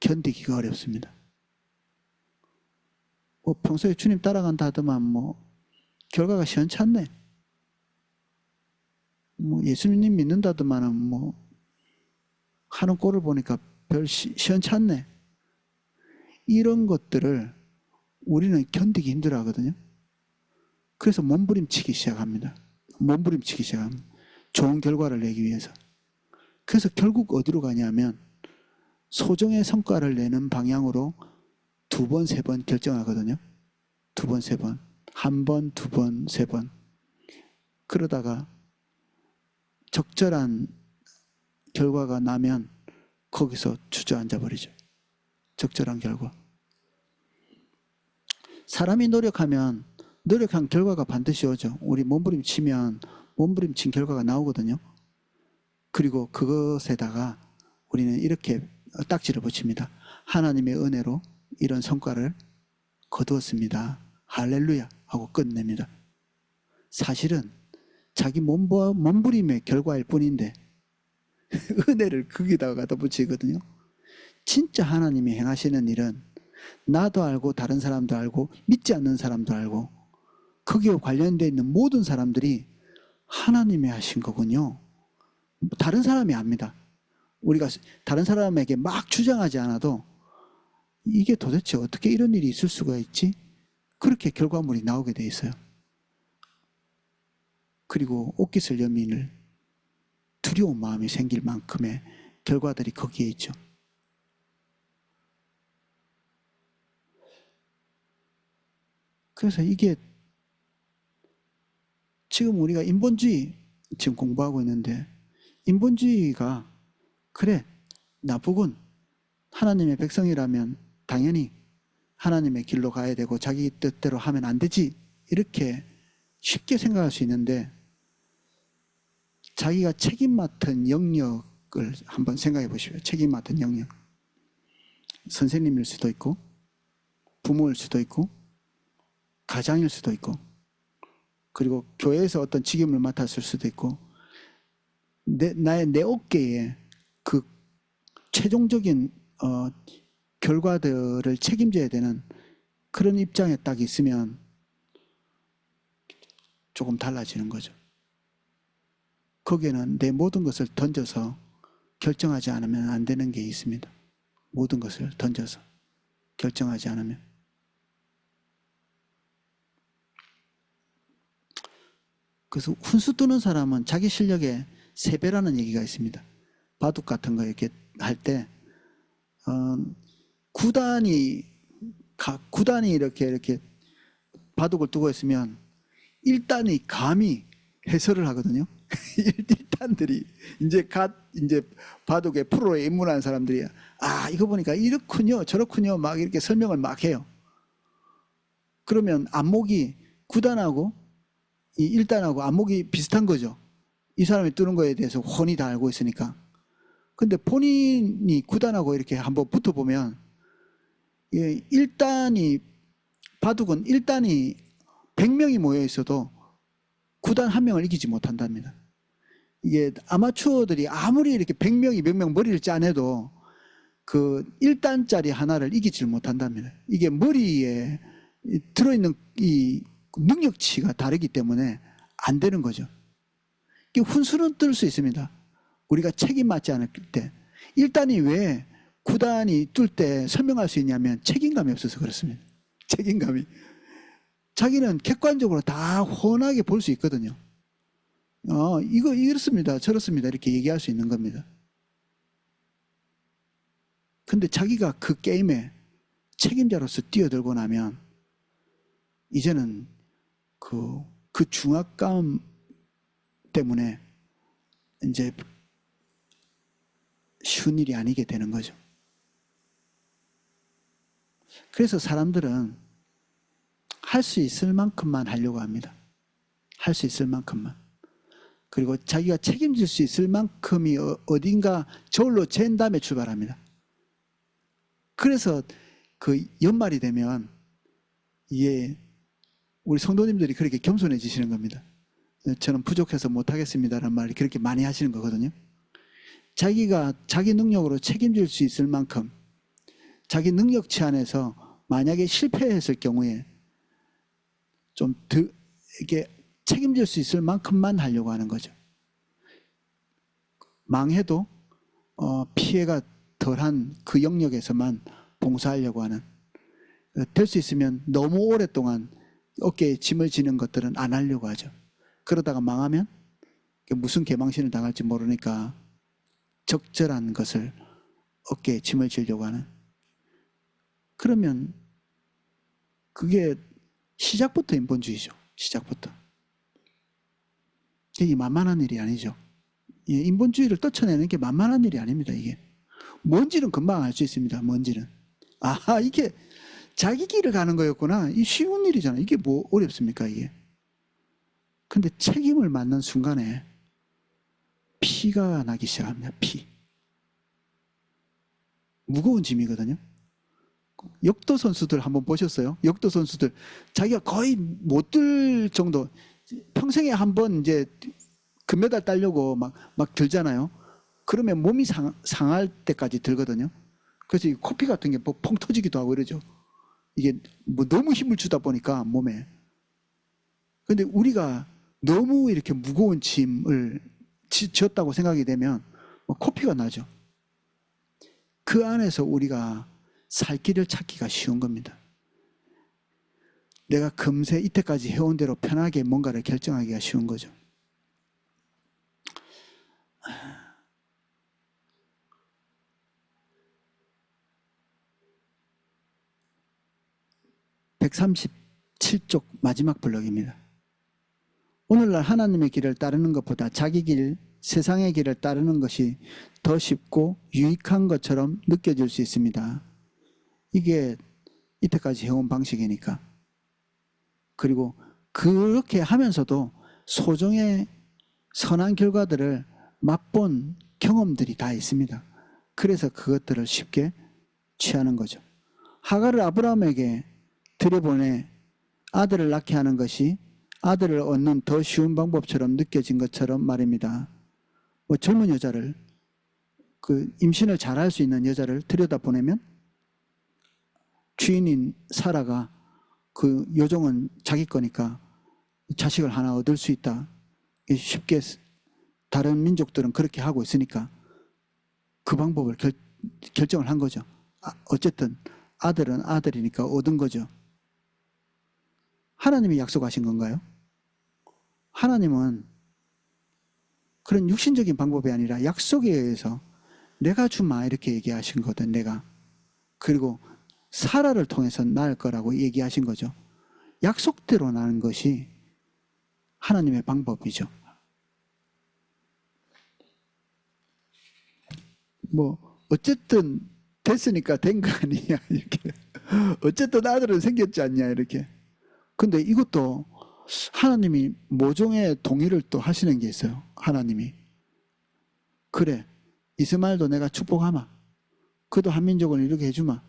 견디기가 어렵습니다. 평소에 주님 따라간다 하더만 결과가 시원찮네. 예수님 믿는다더만은 하는 꼴을 보니까 별 시원찮네. 이런 것들을 우리는 견디기 힘들어 하거든요. 그래서 몸부림치기 시작합니다. 몸부림치기 시작합니다. 좋은 결과를 내기 위해서. 그래서 결국 어디로 가냐면 소정의 성과를 내는 방향으로 두 번, 세 번 결정하거든요. 두 번, 세 번. 한 번, 두 번, 세 번. 그러다가 적절한 결과가 나면 거기서 주저앉아 버리죠. 적절한 결과. 사람이 노력하면 노력한 결과가 반드시 오죠. 우리 몸부림치면 몸부림친 결과가 나오거든요. 그리고 그것에다가 우리는 이렇게 딱지를 붙입니다. 하나님의 은혜로 이런 성과를 거두었습니다. 할렐루야 하고 끝냅니다. 사실은 자기 몸부림의 결과일 뿐인데 은혜를 거기다가 갖다 붙이거든요. 진짜 하나님이 행하시는 일은 나도 알고 다른 사람도 알고 믿지 않는 사람도 알고 거기에 관련되어 있는 모든 사람들이 하나님이 하신 거군요. 다른 사람이 압니다. 우리가 다른 사람에게 막 주장하지 않아도 이게 도대체 어떻게 이런 일이 있을 수가 있지? 그렇게 결과물이 나오게 돼 있어요. 그리고 옷깃을 여민을 두려운 마음이 생길 만큼의 결과들이 거기에 있죠. 그래서 이게 지금 우리가 인본주의 지금 공부하고 있는데 인본주의가 그래 나쁘군, 하나님의 백성이라면 당연히 하나님의 길로 가야 되고 자기 뜻대로 하면 안 되지, 이렇게 쉽게 생각할 수 있는데 자기가 책임 맡은 영역을 한번 생각해 보십시오. 책임 맡은 영역. 선생님일 수도 있고 부모일 수도 있고 가장일 수도 있고 그리고 교회에서 어떤 직임을 맡았을 수도 있고 내 어깨에 그 최종적인 결과들을 책임져야 되는 그런 입장에 딱 있으면 조금 달라지는 거죠. 거기에는 내 모든 것을 던져서 결정하지 않으면 안 되는 게 있습니다. 모든 것을 던져서 결정하지 않으면. 그래서 훈수 두는 사람은 자기 실력의 3배라는 얘기가 있습니다. 바둑 같은 거 이렇게 할 때 구단이 이렇게 바둑을 두고 있으면 1단이 감히 해설을 하거든요. 1단들이 이제 바둑에 프로에 입문한 사람들이 이거 보니까 이렇군요 저렇군요 막 이렇게 설명을 막 해요. 그러면 안목이 9단하고 이 1단하고 안목이 비슷한 거죠. 이 사람이 뜨는 거에 대해서 훤히 다 알고 있으니까. 근데 본인이 9단하고 이렇게 한번 붙어보면 1단이 바둑은 1단이 100명이 모여 있어도 9단 한 명을 이기지 못한답니다. 이게 아마추어들이 아무리 이렇게 100명이 몇 명 머리를 짜내도 그 1단짜리 하나를 이기질 못한답니다. 이게 머리에 들어있는 이 능력치가 다르기 때문에 안 되는 거죠. 훈수는 뜰 수 있습니다. 우리가 책임 맞지 않을 때. 1단이 왜 9단이 뜰 때 설명할 수 있냐면 책임감이 없어서 그렇습니다. 책임감이. 자기는 객관적으로 다 훤하게 볼 수 있거든요. 이거 이렇습니다 저렇습니다 이렇게 얘기할 수 있는 겁니다. 근데 자기가 그 게임에 책임자로서 뛰어들고 나면 이제는 그 중압감 때문에 이제 쉬운 일이 아니게 되는 거죠. 그래서 사람들은 할 수 있을 만큼만 하려고 합니다. 할 수 있을 만큼만. 그리고 자기가 책임질 수 있을 만큼이 어딘가 저울로 잰 다음에 출발합니다. 그래서 그 연말이 되면 우리 성도님들이 그렇게 겸손해지시는 겁니다. 저는 부족해서 못하겠습니다라는 말을 그렇게 많이 하시는 거거든요. 자기가 자기 능력으로 책임질 수 있을 만큼 자기 능력치 안에서 만약에 실패했을 경우에 좀 이게 책임질 수 있을 만큼만 하려고 하는 거죠. 망해도 피해가 덜한 그 영역에서만 봉사하려고 하는. 될 수 있으면 너무 오랫동안 어깨에 짐을 지는 것들은 안 하려고 하죠. 그러다가 망하면 무슨 개망신을 당할지 모르니까 적절한 것을 어깨에 짐을 지려고 하는. 그러면 그게 시작부터 인본주의죠. 시작부터. 이게 만만한 일이 아니죠. 인본주의를 떨쳐내는 게 만만한 일이 아닙니다. 이게 뭔지는 금방 알 수 있습니다. 뭔지는 이게 자기 길을 가는 거였구나. 이 쉬운 일이잖아요. 이게 뭐 어렵습니까 이게. 근데 책임을 맡는 순간에 피가 나기 시작합니다. 피. 무거운 짐이거든요. 역도 선수들 한번 보셨어요? 역도 선수들 자기가 거의 못 들 정도, 평생에 한 번 이제 금메달 따려고 막 들잖아요. 그러면 몸이 상할 때까지 들거든요. 그래서 이 코피 같은 게 뭐 펑 터지기도 하고 이러죠. 이게 뭐 너무 힘을 주다 보니까 몸에. 근데 우리가 너무 이렇게 무거운 짐을 지었다고 생각이 되면 코피가 나죠. 그 안에서 우리가 살 길을 찾기가 쉬운 겁니다. 내가 금세 이때까지 해온 대로 편하게 뭔가를 결정하기가 쉬운 거죠. (137쪽) 마지막 블록입니다. 오늘날 하나님의 길을 따르는 것보다 자기 길, 세상의 길을 따르는 것이 더 쉽고 유익한 것처럼 느껴질 수 있습니다. 이게 이때까지 해온 방식이니까. 그리고 그렇게 하면서도 소정의 선한 결과들을 맛본 경험들이 다 있습니다. 그래서 그것들을 쉽게 취하는 거죠. 하갈을 아브라함에게 들여보내 아들을 낳게 하는 것이 아들을 얻는 더 쉬운 방법처럼 느껴진 것처럼 말입니다. 뭐 젊은 여자를, 그 임신을 잘할 수 있는 여자를 들여다보내면 주인인 사라가 그 요종은 자기 거니까 자식을 하나 얻을 수 있다. 쉽게 다른 민족들은 그렇게 하고 있으니까 그 방법을 결정을 한 거죠. 어쨌든 아들은 아들이니까 얻은 거죠. 하나님이 약속하신 건가요? 하나님은 그런 육신적인 방법이 아니라 약속에 의해서 내가 주마 이렇게 얘기하신 거거든. 내가. 그리고 사라를 통해서 낳을 거라고 얘기하신 거죠. 약속대로 낳는 것이 하나님의 방법이죠. 뭐 어쨌든 됐으니까 된 거 아니냐 이렇게. 어쨌든 아들은 생겼지 않냐 이렇게. 근데 이것도 하나님이 모종의 동의를 또 하시는 게 있어요. 하나님이 그래 이스마엘도 내가 축복하마. 그도 한민족을 이루게 해주마.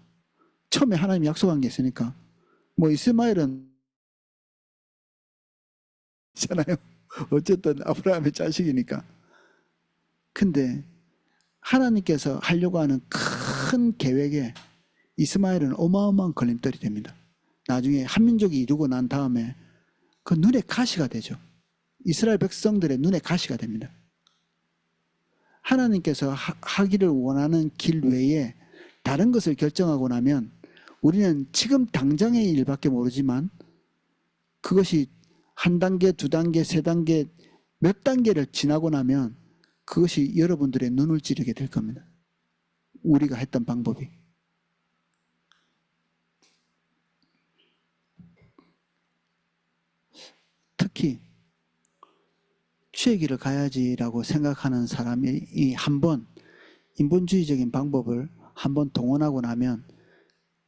처음에 하나님이 약속한 게 있으니까. 뭐 이스마엘은 있잖아요. 어쨌든 아브라함의 자식이니까. 근데 하나님께서 하려고 하는 큰 계획에 이스마엘은 어마어마한 걸림돌이 됩니다. 나중에 한민족이 이루고 난 다음에 그 눈에 가시가 되죠. 이스라엘 백성들의 눈에 가시가 됩니다. 하나님께서 하기를 원하는 길 외에 다른 것을 결정하고 나면 우리는 지금 당장의 일밖에 모르지만 그것이 한 단계, 두 단계, 세 단계, 몇 단계를 지나고 나면 그것이 여러분들의 눈을 찌르게 될 겁니다. 우리가 했던 방법이. 특히 주의 길을 가야지라고 생각하는 사람이 한번 인본주의적인 방법을 한번 동원하고 나면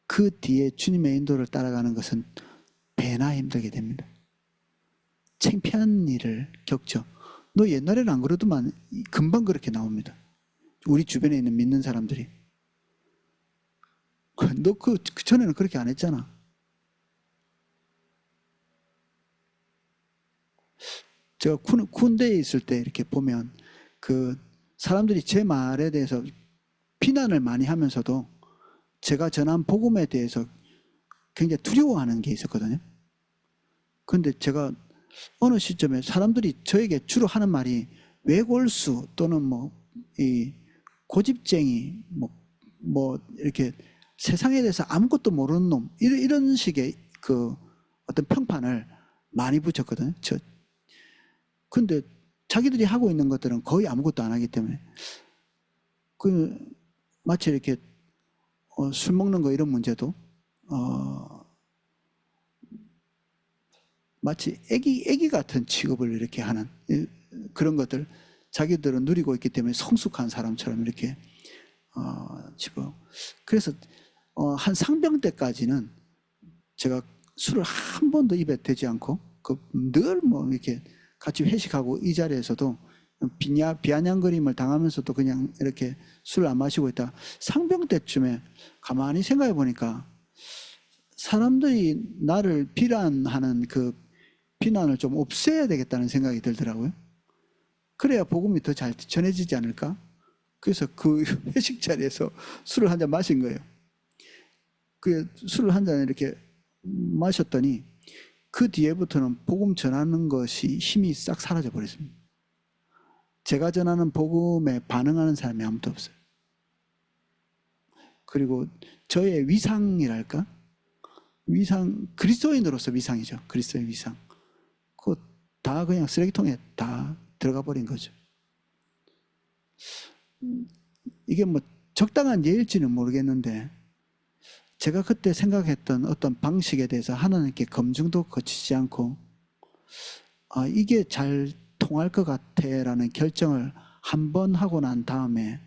그 뒤에 주님의 인도를 따라가는 것은 배나 힘들게 됩니다. 창피한 일을 겪죠. 너 옛날에는 안 그러더만 금방 그렇게 나옵니다. 우리 주변에 있는 믿는 사람들이. 너 그 전에는 그렇게 안 했잖아. 제가 군대에 있을 때 이렇게 보면 그 사람들이 제 말에 대해서 비난을 많이 하면서도 제가 전한 복음에 대해서 굉장히 두려워하는 게 있었거든요. 근데 제가 어느 시점에 사람들이 저에게 주로 하는 말이 외골수 또는 이 고집쟁이 이렇게 세상에 대해서 아무것도 모르는 놈 이런 식의 그 어떤 평판을 많이 붙였거든요. 근데 자기들이 하고 있는 것들은 거의 아무것도 안 하기 때문에 마치 이렇게 술 먹는 거 이런 문제도 마치 애기 같은 취급을 이렇게 하는 그런 것들 자기들은 누리고 있기 때문에 성숙한 사람처럼 이렇게 그래서 한 상병 때까지는 제가 술을 한 번도 입에 대지 않고 늘 이렇게 같이 회식하고 이 자리에서도 비아냥거림을 당하면서도 그냥 이렇게 술을 안 마시고 있다. 상병 때쯤에 가만히 생각해 보니까 사람들이 나를 비난하는 그 비난을 좀 없애야 되겠다는 생각이 들더라고요. 그래야 복음이 더 잘 전해지지 않을까? 그래서 그 회식 자리에서 술을 한 잔 마신 거예요. 그 술을 한 잔 이렇게 마셨더니 그 뒤에부터는 복음 전하는 것이 힘이 싹 사라져 버렸습니다. 제가 전하는 복음에 반응하는 사람이 아무도 없어요. 그리고 저의 위상이랄까? 위상, 그리스도인으로서 위상이죠. 그리스도인 위상. 그거 다 그냥 쓰레기통에 다 들어가 버린 거죠. 이게 적당한 예일지는 모르겠는데 제가 그때 생각했던 어떤 방식에 대해서 하나님께 검증도 거치지 않고 이게 잘 통할 것 같아 라는 결정을 한 번 하고 난 다음에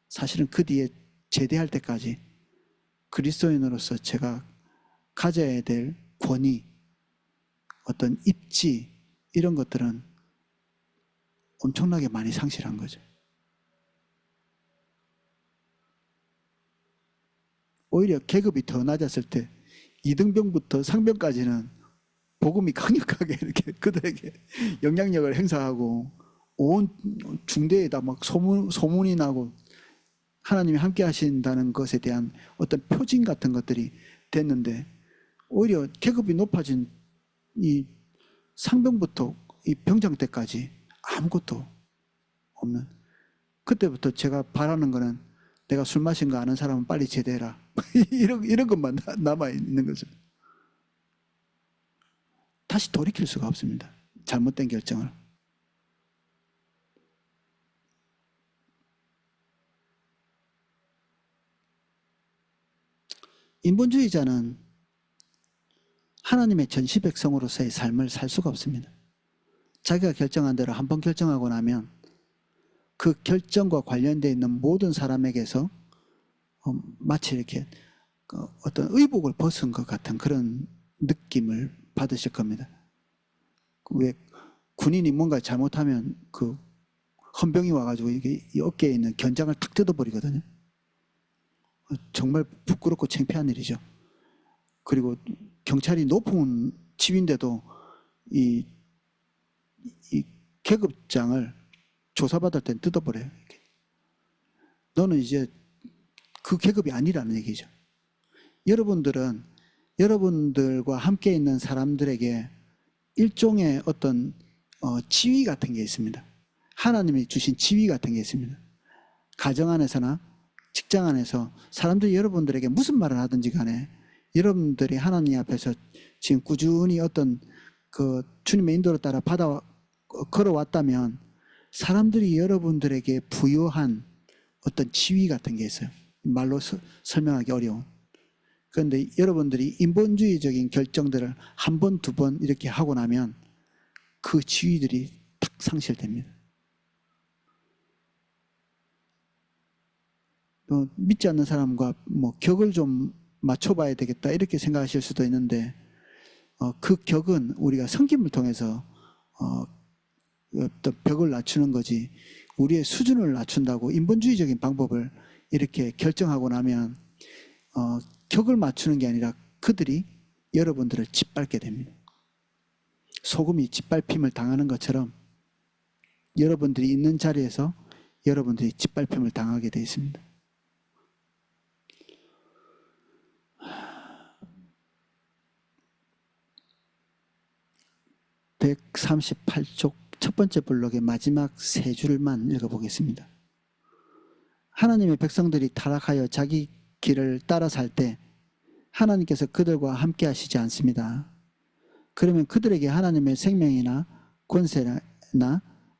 사실은 그 뒤에 제대할 때까지 그리스도인으로서 제가 가져야 될 권위, 어떤 입지 이런 것들은 엄청나게 많이 상실한 거죠. 오히려 계급이 더 낮았을 때 이등병부터 상병까지는 복음이 강력하게 이렇게 그들에게 영향력을 행사하고 온 중대에다 막 소문이 나고 하나님이 함께 하신다는 것에 대한 어떤 표징 같은 것들이 됐는데, 오히려 계급이 높아진 이 상병부터 이 병장 때까지 아무것도 없는, 그때부터 제가 바라는 거는 내가 술 마신 거 아는 사람은 빨리 제대해라 이런 것만 남아 있는 거죠. 다시 돌이킬 수가 없습니다. 잘못된 결정을. 인본주의자는 하나님의 전시 백성으로서의 삶을 살 수가 없습니다. 자기가 결정한 대로 한번 결정하고 나면 그 결정과 관련되어 있는 모든 사람에게서 마치 이렇게 어떤 의복을 벗은 것 같은 그런 느낌을 받으실 겁니다. 왜 군인이 뭔가 잘못하면 그 헌병이 와가지고 이게 이 어깨에 있는 견장을 탁 뜯어버리거든요. 정말 부끄럽고 창피한 일이죠. 그리고 경찰이 높은 집인데도 이 계급장을 조사받을 땐 뜯어버려요. 이렇게. 너는 이제 그 계급이 아니라는 얘기죠. 여러분들은 여러분들과 함께 있는 사람들에게 일종의 어떤 지위 같은 게 있습니다. 하나님이 주신 지위 같은 게 있습니다. 가정 안에서나 직장 안에서 사람들이 여러분들에게 무슨 말을 하든지 간에 여러분들이 하나님 앞에서 지금 꾸준히 어떤 그 주님의 인도를 따라 걸어왔다면 사람들이 여러분들에게 부여한 어떤 지위 같은 게 있어요. 말로 설명하기 어려운. 그런데 여러분들이 인본주의적인 결정들을 한 번, 두 번 이렇게 하고 나면 그 지위들이 탁 상실됩니다. 믿지 않는 사람과 뭐 격을 좀 맞춰봐야 되겠다 이렇게 생각하실 수도 있는데, 그 격은 우리가 섬김을 통해서 어떤 벽을 낮추는 거지, 우리의 수준을 낮춘다고 인본주의적인 방법을 이렇게 결정하고 나면 격을 맞추는 게 아니라 그들이 여러분들을 짓밟게 됩니다. 소금이 짓밟힘을 당하는 것처럼 여러분들이 있는 자리에서 여러분들이 짓밟힘을 당하게 되어 있습니다. 138쪽 첫 번째 블록의 마지막 세 줄만 읽어보겠습니다. 하나님의 백성들이 타락하여 자기 길을 따라 살 때 하나님께서 그들과 함께 하시지 않습니다. 그러면 그들에게 하나님의 생명이나 권세나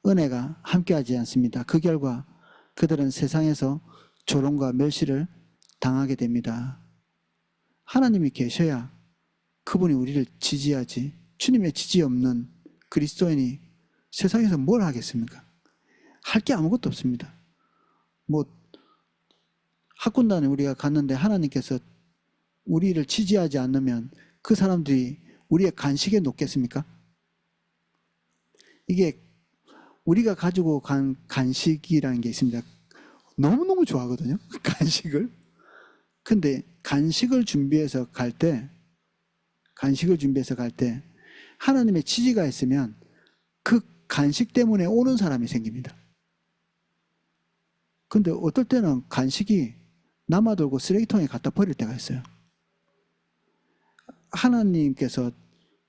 은혜가 함께하지 않습니다. 그 결과 그들은 세상에서 조롱과 멸시를 당하게 됩니다. 하나님이 계셔야 그분이 우리를 지지하지, 주님의 지지 없는 그리스도인이 세상에서 뭘 하겠습니까? 할 게 아무것도 없습니다. 뭐 학군단에 우리가 갔는데 하나님께서 우리를 지지하지 않으면 그 사람들이 우리의 간식에 놓겠습니까? 이게 우리가 가지고 간 간식이라는 게 있습니다. 너무너무 좋아하거든요, 간식을. 근데 간식을 준비해서 갈 때 하나님의 지지가 있으면 그 간식 때문에 오는 사람이 생깁니다. 근데 어떨 때는 간식이 남아돌고 쓰레기통에 갖다 버릴 때가 있어요. 하나님께서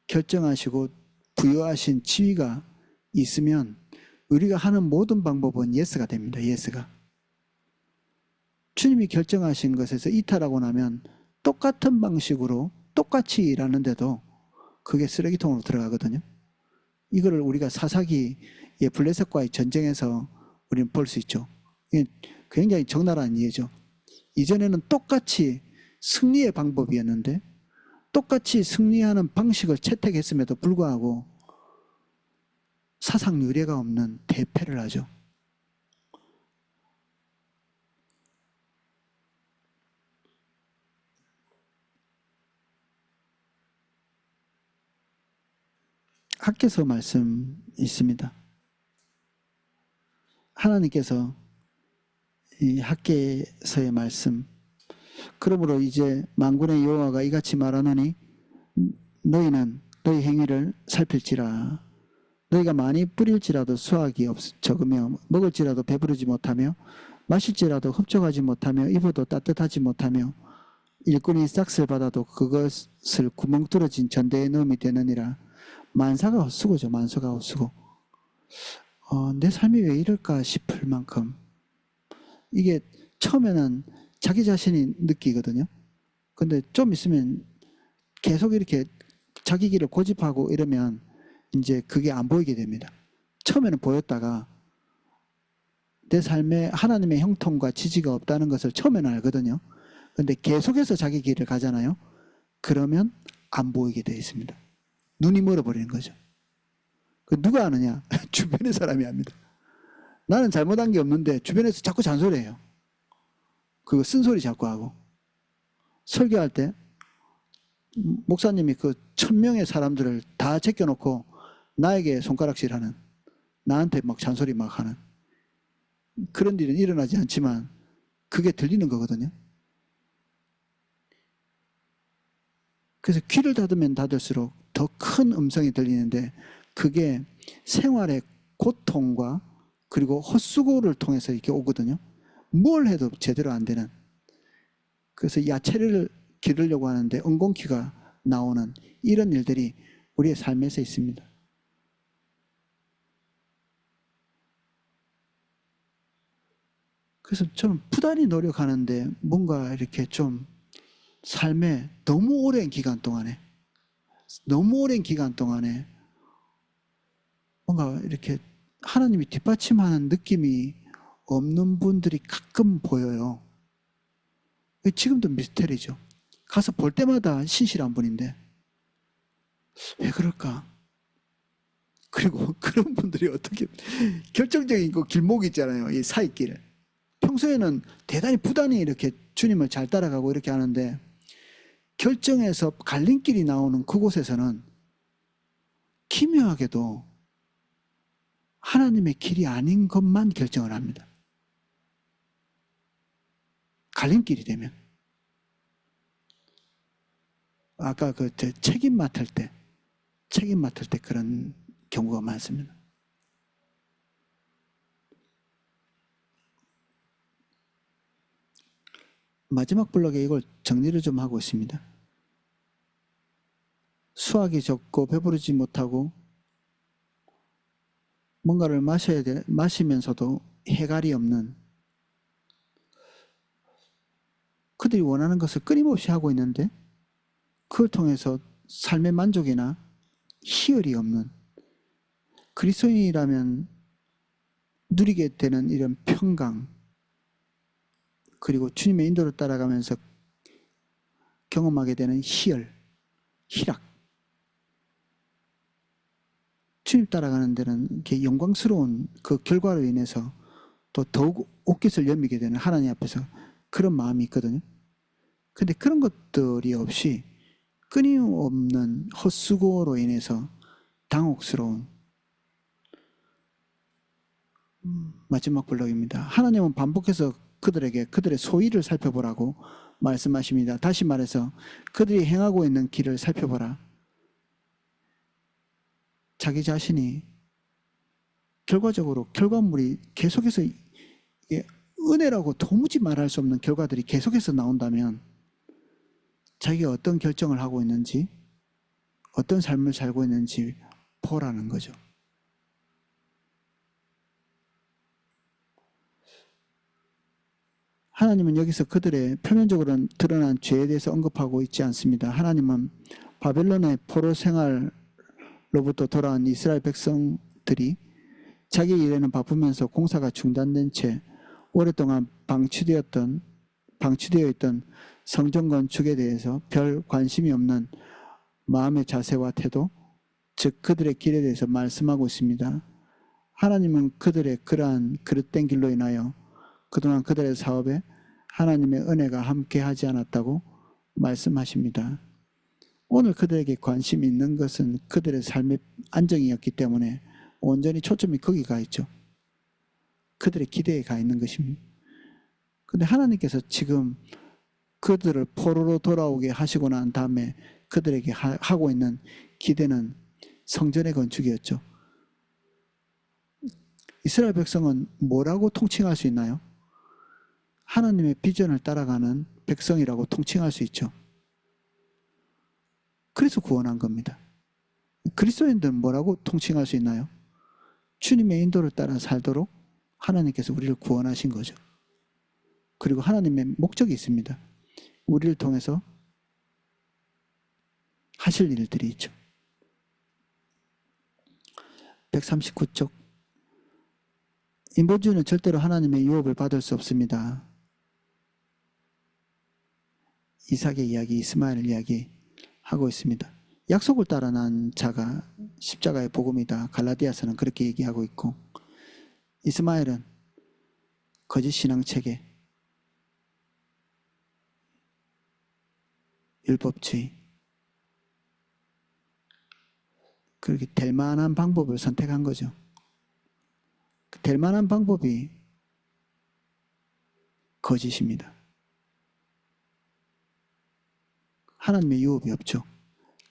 결정하시고 부여하신 지위가 있으면 우리가 하는 모든 방법은 예스가 됩니다. 예스가. 주님이 결정하신 것에서 이탈하고 나면 똑같은 방식으로 똑같이 일하는데도 그게 쓰레기통으로 들어가거든요. 이거를 우리가 사사기의 블레셋과의 전쟁에서 우리는 볼 수 있죠. 이게 굉장히 적나라한 이해죠. 이전에는 똑같이 승리의 방법이었는데 똑같이 승리하는 방식을 채택했음에도 불구하고 사상 유례가 없는 대패를 하죠. 학개서 말씀 있습니다. 하나님께서 이 학개서의 말씀, 그러므로 이제 만군의 여호와가 이같이 말하노니 너희는 너희 행위를 살필지라. 너희가 많이 뿌릴지라도 수확이 적으며 먹을지라도 배부르지 못하며 마실지라도 흡족하지 못하며 입어도 따뜻하지 못하며 일꾼이 싹을 받아도 그것을 구멍 뚫어진 전대에 넣음이 되느니라. 만사가 헛수고죠. 만사가 헛수고. 내 삶이 왜 이럴까 싶을 만큼 이게 처음에는 자기 자신이 느끼거든요. 근데 좀 있으면 계속 이렇게 자기 길을 고집하고 이러면 이제 그게 안 보이게 됩니다. 처음에는 보였다가 내 삶에 하나님의 형통과 지지가 없다는 것을 처음에는 알거든요. 근데 계속해서 자기 길을 가잖아요. 그러면 안 보이게 되어 있습니다. 눈이 멀어버리는 거죠. 그 누가 아느냐? 주변의 사람이 압니다. 나는 잘못한 게 없는데 주변에서 자꾸 잔소리해요. 그거 쓴소리 자꾸 하고. 설교할 때 목사님이 그 1000명의 사람들을 다 제껴놓고 나에게 손가락질하는, 나한테 막 잔소리 막 하는 그런 일은 일어나지 않지만 그게 들리는 거거든요. 그래서 귀를 닫으면 닫을수록 더 큰 음성이 들리는데 그게 생활의 고통과 그리고 헛수고를 통해서 이렇게 오거든요. 뭘 해도 제대로 안 되는. 그래서 야채를 기르려고 하는데 엉겅퀴가 나오는 이런 일들이 우리의 삶에서 있습니다. 그래서 저는 부단히 노력하는데 뭔가 이렇게 좀 삶에 너무 오랜 기간 동안에 뭔가 이렇게 하나님이 뒷받침하는 느낌이 없는 분들이 가끔 보여요. 지금도 미스테리죠. 가서 볼 때마다 신실한 분인데 왜 그럴까? 그리고 그런 분들이 어떻게 결정적인 그 길목이 있잖아요. 이 사이길. 평소에는 대단히 부단히 이렇게 주님을 잘 따라가고 이렇게 하는데 결정에서 갈림길이 나오는 그곳에서는 기묘하게도 하나님의 길이 아닌 것만 결정을 합니다. 갈림길이 되면. 아까 그 책임 맡을 때 그런 경우가 많습니다. 마지막 블록에 이걸 정리를 좀 하고 있습니다. 수확이 적고 배부르지 못하고 뭔가를 마시면서도 해갈이 없는, 그들이 원하는 것을 끊임없이 하고 있는데 그걸 통해서 삶의 만족이나 희열이 없는, 그리스도인이라면 누리게 되는 이런 평강, 그리고 주님의 인도를 따라가면서 경험하게 되는 희열, 희락, 주님 따라가는 데는 이렇게 영광스러운 그 결과로 인해서 또 더욱 옷깃을 여미게 되는 하나님 앞에서 그런 마음이 있거든요. 근데 그런 것들이 없이 끊임없는 헛수고로 인해서 당혹스러운 마지막 블록입니다. 하나님은 반복해서 그들의 소위를 살펴보라고 말씀하십니다. 다시 말해서 그들이 행하고 있는 길을 살펴보라. 자기 자신이 결과적으로 결과물이 계속해서 은혜라고 도무지 말할 수 없는 결과들이 계속해서 나온다면 자기가 어떤 결정을 하고 있는지, 어떤 삶을 살고 있는지 보라는 거죠. 하나님은 여기서 그들의 표면적으로 드러난 죄에 대해서 언급하고 있지 않습니다. 하나님은 바벨론의 포로 생활로부터 돌아온 이스라엘 백성들이 자기 일에는 바쁘면서 공사가 중단된 채 오랫동안 방치되어 있던 성전 건축에 대해서 별 관심이 없는 마음의 자세와 태도, 즉 그들의 길에 대해서 말씀하고 있습니다. 하나님은 그들의 그러한 그릇된 길로 인하여 그동안 그들의 사업에 하나님의 은혜가 함께하지 않았다고 말씀하십니다. 오늘 그들에게 관심이 있는 것은 그들의 삶의 안정이었기 때문에 온전히 초점이 거기 가 있죠. 그들의 기대에 가 있는 것입니다. 그런데 하나님께서 지금 그들을 포로로 돌아오게 하시고 난 다음에 그들에게 하고 있는 기대는 성전의 건축이었죠. 이스라엘 백성은 뭐라고 통칭할 수 있나요? 하나님의 비전을 따라가는 백성이라고 통칭할 수 있죠. 그래서 구원한 겁니다. 그리스도인들은 뭐라고 통칭할 수 있나요? 주님의 인도를 따라 살도록 하나님께서 우리를 구원하신 거죠. 그리고 하나님의 목적이 있습니다. 우리를 통해서 하실 일들이 있죠. 139쪽. 인본주의는 절대로 하나님의 유업을 받을 수 없습니다. 이삭의 이야기, 이스마엘 이야기 하고 있습니다. 약속을 따라 난 자가 십자가의 복음이다. 갈라디아서는 그렇게 얘기하고 있고, 이스마엘은 거짓 신앙체계, 율법주의, 그렇게 될 만한 방법을 선택한 거죠. 될 만한 방법이 거짓입니다. 하나님의 유업이 없죠.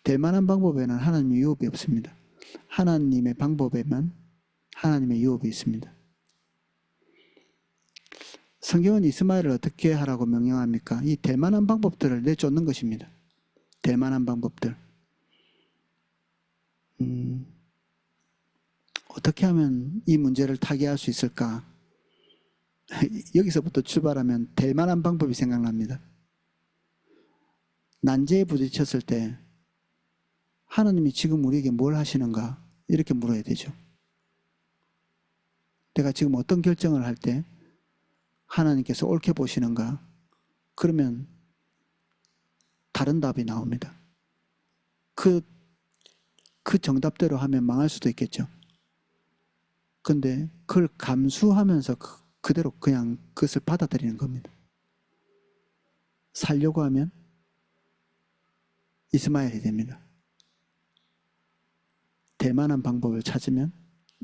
될 만한 방법에는 하나님의 유업이 없습니다. 하나님의 방법에만 하나님의 유업이 있습니다. 성경은 이스마엘을 어떻게 하라고 명령합니까? 이 될 만한 방법들을 내쫓는 것입니다. 될 만한 방법들. 어떻게 하면 이 문제를 타개할 수 있을까? 여기서부터 출발하면 될 만한 방법이 생각납니다. 난제에 부딪혔을 때 하나님이 지금 우리에게 뭘 하시는가? 이렇게 물어야 되죠. 내가 지금 어떤 결정을 할 때 하나님께서 옳게 보시는가? 그러면 다른 답이 나옵니다. 그 정답대로 하면 망할 수도 있겠죠. 근데 그걸 감수하면서 그대로 그냥 그것을 받아들이는 겁니다. 살려고 하면 이스마엘이 됩니다. 될 만한 방법을 찾으면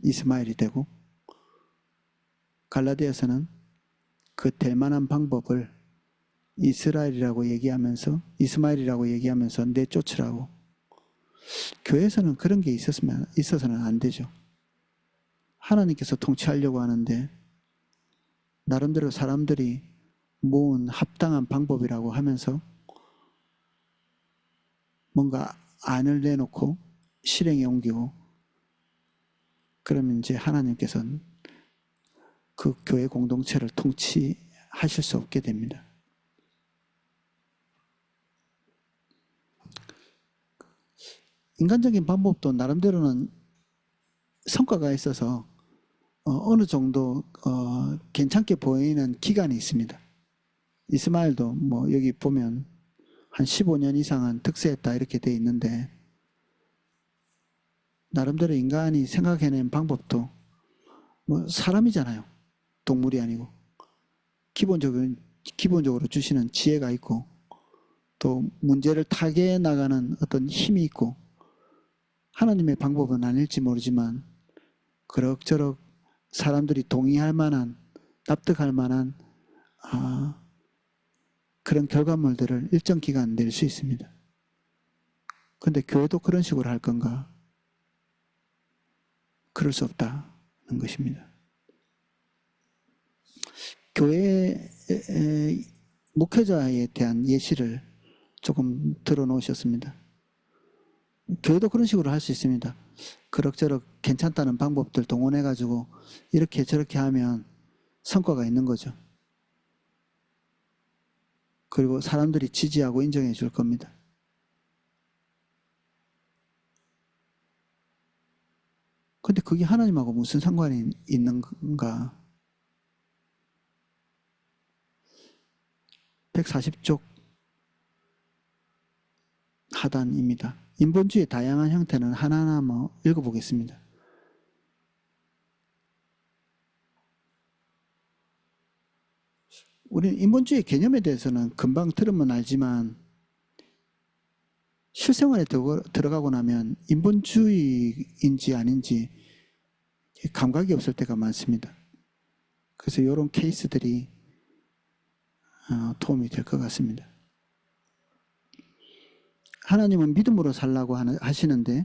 이스마엘이 되고, 갈라디아서는 그 될 만한 방법을 이스라엘이라고 얘기하면서, 이스마엘이라고 얘기하면서 내쫓으라고. 교회에서는 그런 게 있어서는 안 되죠. 하나님께서 통치하려고 하는데 나름대로 사람들이 모은 합당한 방법이라고 하면서 뭔가 안을 내놓고 실행에 옮기고, 그러면 이제 하나님께서는 그 교회 공동체를 통치하실 수 없게 됩니다. 인간적인 방법도 나름대로는 성과가 있어서 어느 정도 괜찮게 보이는 기간이 있습니다. 이스마엘도 뭐 여기 보면 한 15년 이상은 득세했다 이렇게 돼 있는데, 나름대로 인간이 생각해낸 방법도 뭐 사람이잖아요. 동물이 아니고. 기본적으로 주시는 지혜가 있고, 또 문제를 타개해 나가는 어떤 힘이 있고, 하나님의 방법은 아닐지 모르지만 그럭저럭 사람들이 동의할 만한, 납득할 만한 그런 결과물들을 일정 기간 낼 수 있습니다. 그런데 교회도 그런 식으로 할 건가? 그럴 수 없다는 것입니다. 교회 목회자에 대한 예시를 조금 들어놓으셨습니다. 교회도 그런 식으로 할 수 있습니다. 그럭저럭 괜찮다는 방법들 동원해가지고 이렇게 저렇게 하면 성과가 있는 거죠. 그리고 사람들이 지지하고 인정해 줄 겁니다. 근데 그게 하나님하고 무슨 상관이 있는 건가? 140쪽 하단입니다. 인본주의의 다양한 형태는 하나하나 읽어보겠습니다. 우리는 인본주의 개념에 대해서는 금방 들으면 알지만 실생활에 들어가고 나면 인본주의인지 아닌지 감각이 없을 때가 많습니다. 그래서 이런 케이스들이 도움이 될 것 같습니다. 하나님은 믿음으로 살라고 하시는데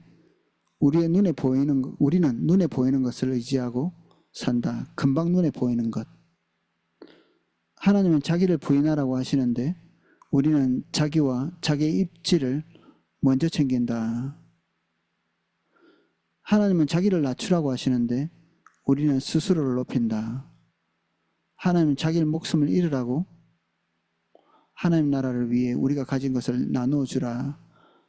우리는 눈에 보이는 것을 의지하고 산다. 금방 눈에 보이는 것. 하나님은 자기를 부인하라고 하시는데 우리는 자기와 자기의 입지를 먼저 챙긴다. 하나님은 자기를 낮추라고 하시는데 우리는 스스로를 높인다. 하나님은 자기의 목숨을 잃으라고 하나님 나라를 위해 우리가 가진 것을 나누어 주라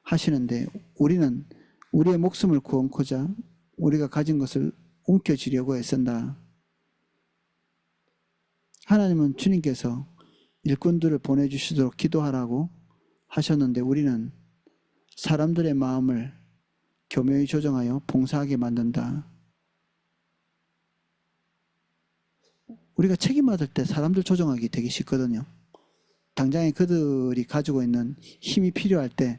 하시는데 우리는 우리의 목숨을 구원코자 우리가 가진 것을 움켜쥐려고 애쓴다. 하나님은 주님께서 일꾼들을 보내주시도록 기도하라고 하셨는데 우리는 사람들의 마음을 교묘히 조정하여 봉사하게 만든다. 우리가 책임받을 때 사람들 조정하기 되게 쉽거든요. 당장에 그들이 가지고 있는 힘이 필요할 때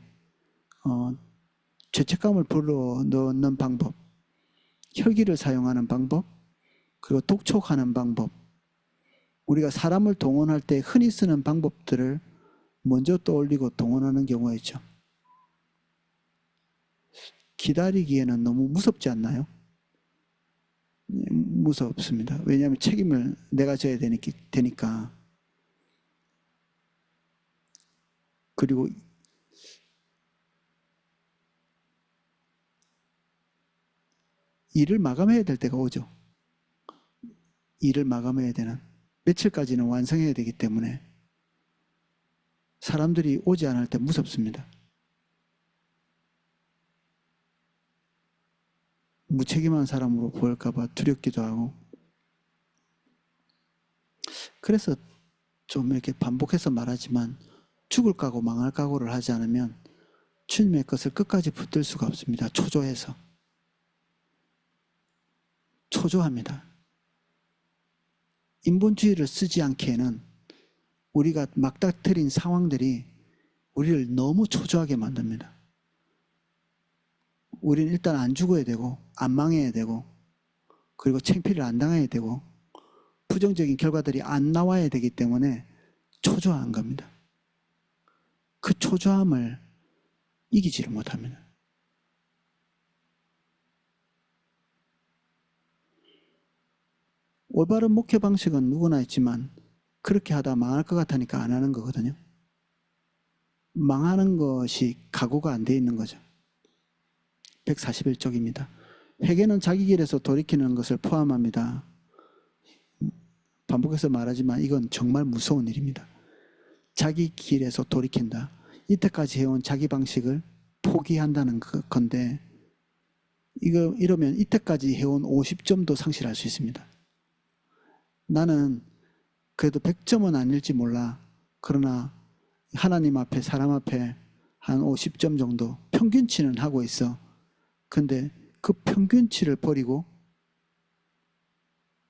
죄책감을 불러넣는 방법, 혈기를 사용하는 방법, 그리고 독촉하는 방법, 우리가 사람을 동원할 때 흔히 쓰는 방법들을 먼저 떠올리고 동원하는 경우가 있죠. 기다리기에는 너무 무섭지 않나요? 무섭습니다. 왜냐하면 책임을 내가 져야 되니까. 그리고 일을 마감해야 될 때가 오죠. 일을 마감해야 되는. 며칠까지는 완성해야 되기 때문에 사람들이 오지 않을 때 무섭습니다. 무책임한 사람으로 보일까 봐 두렵기도 하고. 그래서 좀 이렇게 반복해서 말하지만 죽을 각오 망할 각오를 하지 않으면 주님의 것을 끝까지 붙들 수가 없습니다. 초조해서. 초조합니다. 인본주의를 쓰지 않기에는 우리가 막다트린 상황들이 우리를 너무 초조하게 만듭니다. 우리는 일단 안 죽어야 되고 안 망해야 되고 그리고 창피를 안 당해야 되고 부정적인 결과들이 안 나와야 되기 때문에 초조한 겁니다. 그 초조함을 이기지를 못합니다. 올바른 목회 방식은 누구나 있지만 그렇게 하다 망할 것 같으니까 안 하는 거거든요. 망하는 것이 각오가 안 돼 있는 거죠. 141쪽입니다. 회개는 자기 길에서 돌이키는 것을 포함합니다. 반복해서 말하지만 이건 정말 무서운 일입니다. 자기 길에서 돌이킨다. 이때까지 해온 자기 방식을 포기한다는 건데 이러면 이때까지 해온 50점도 상실할 수 있습니다. 나는 그래도 100점은 아닐지 몰라. 그러나 하나님 앞에 사람 앞에 한 50점 정도 평균치는 하고 있어. 근데 그 평균치를 버리고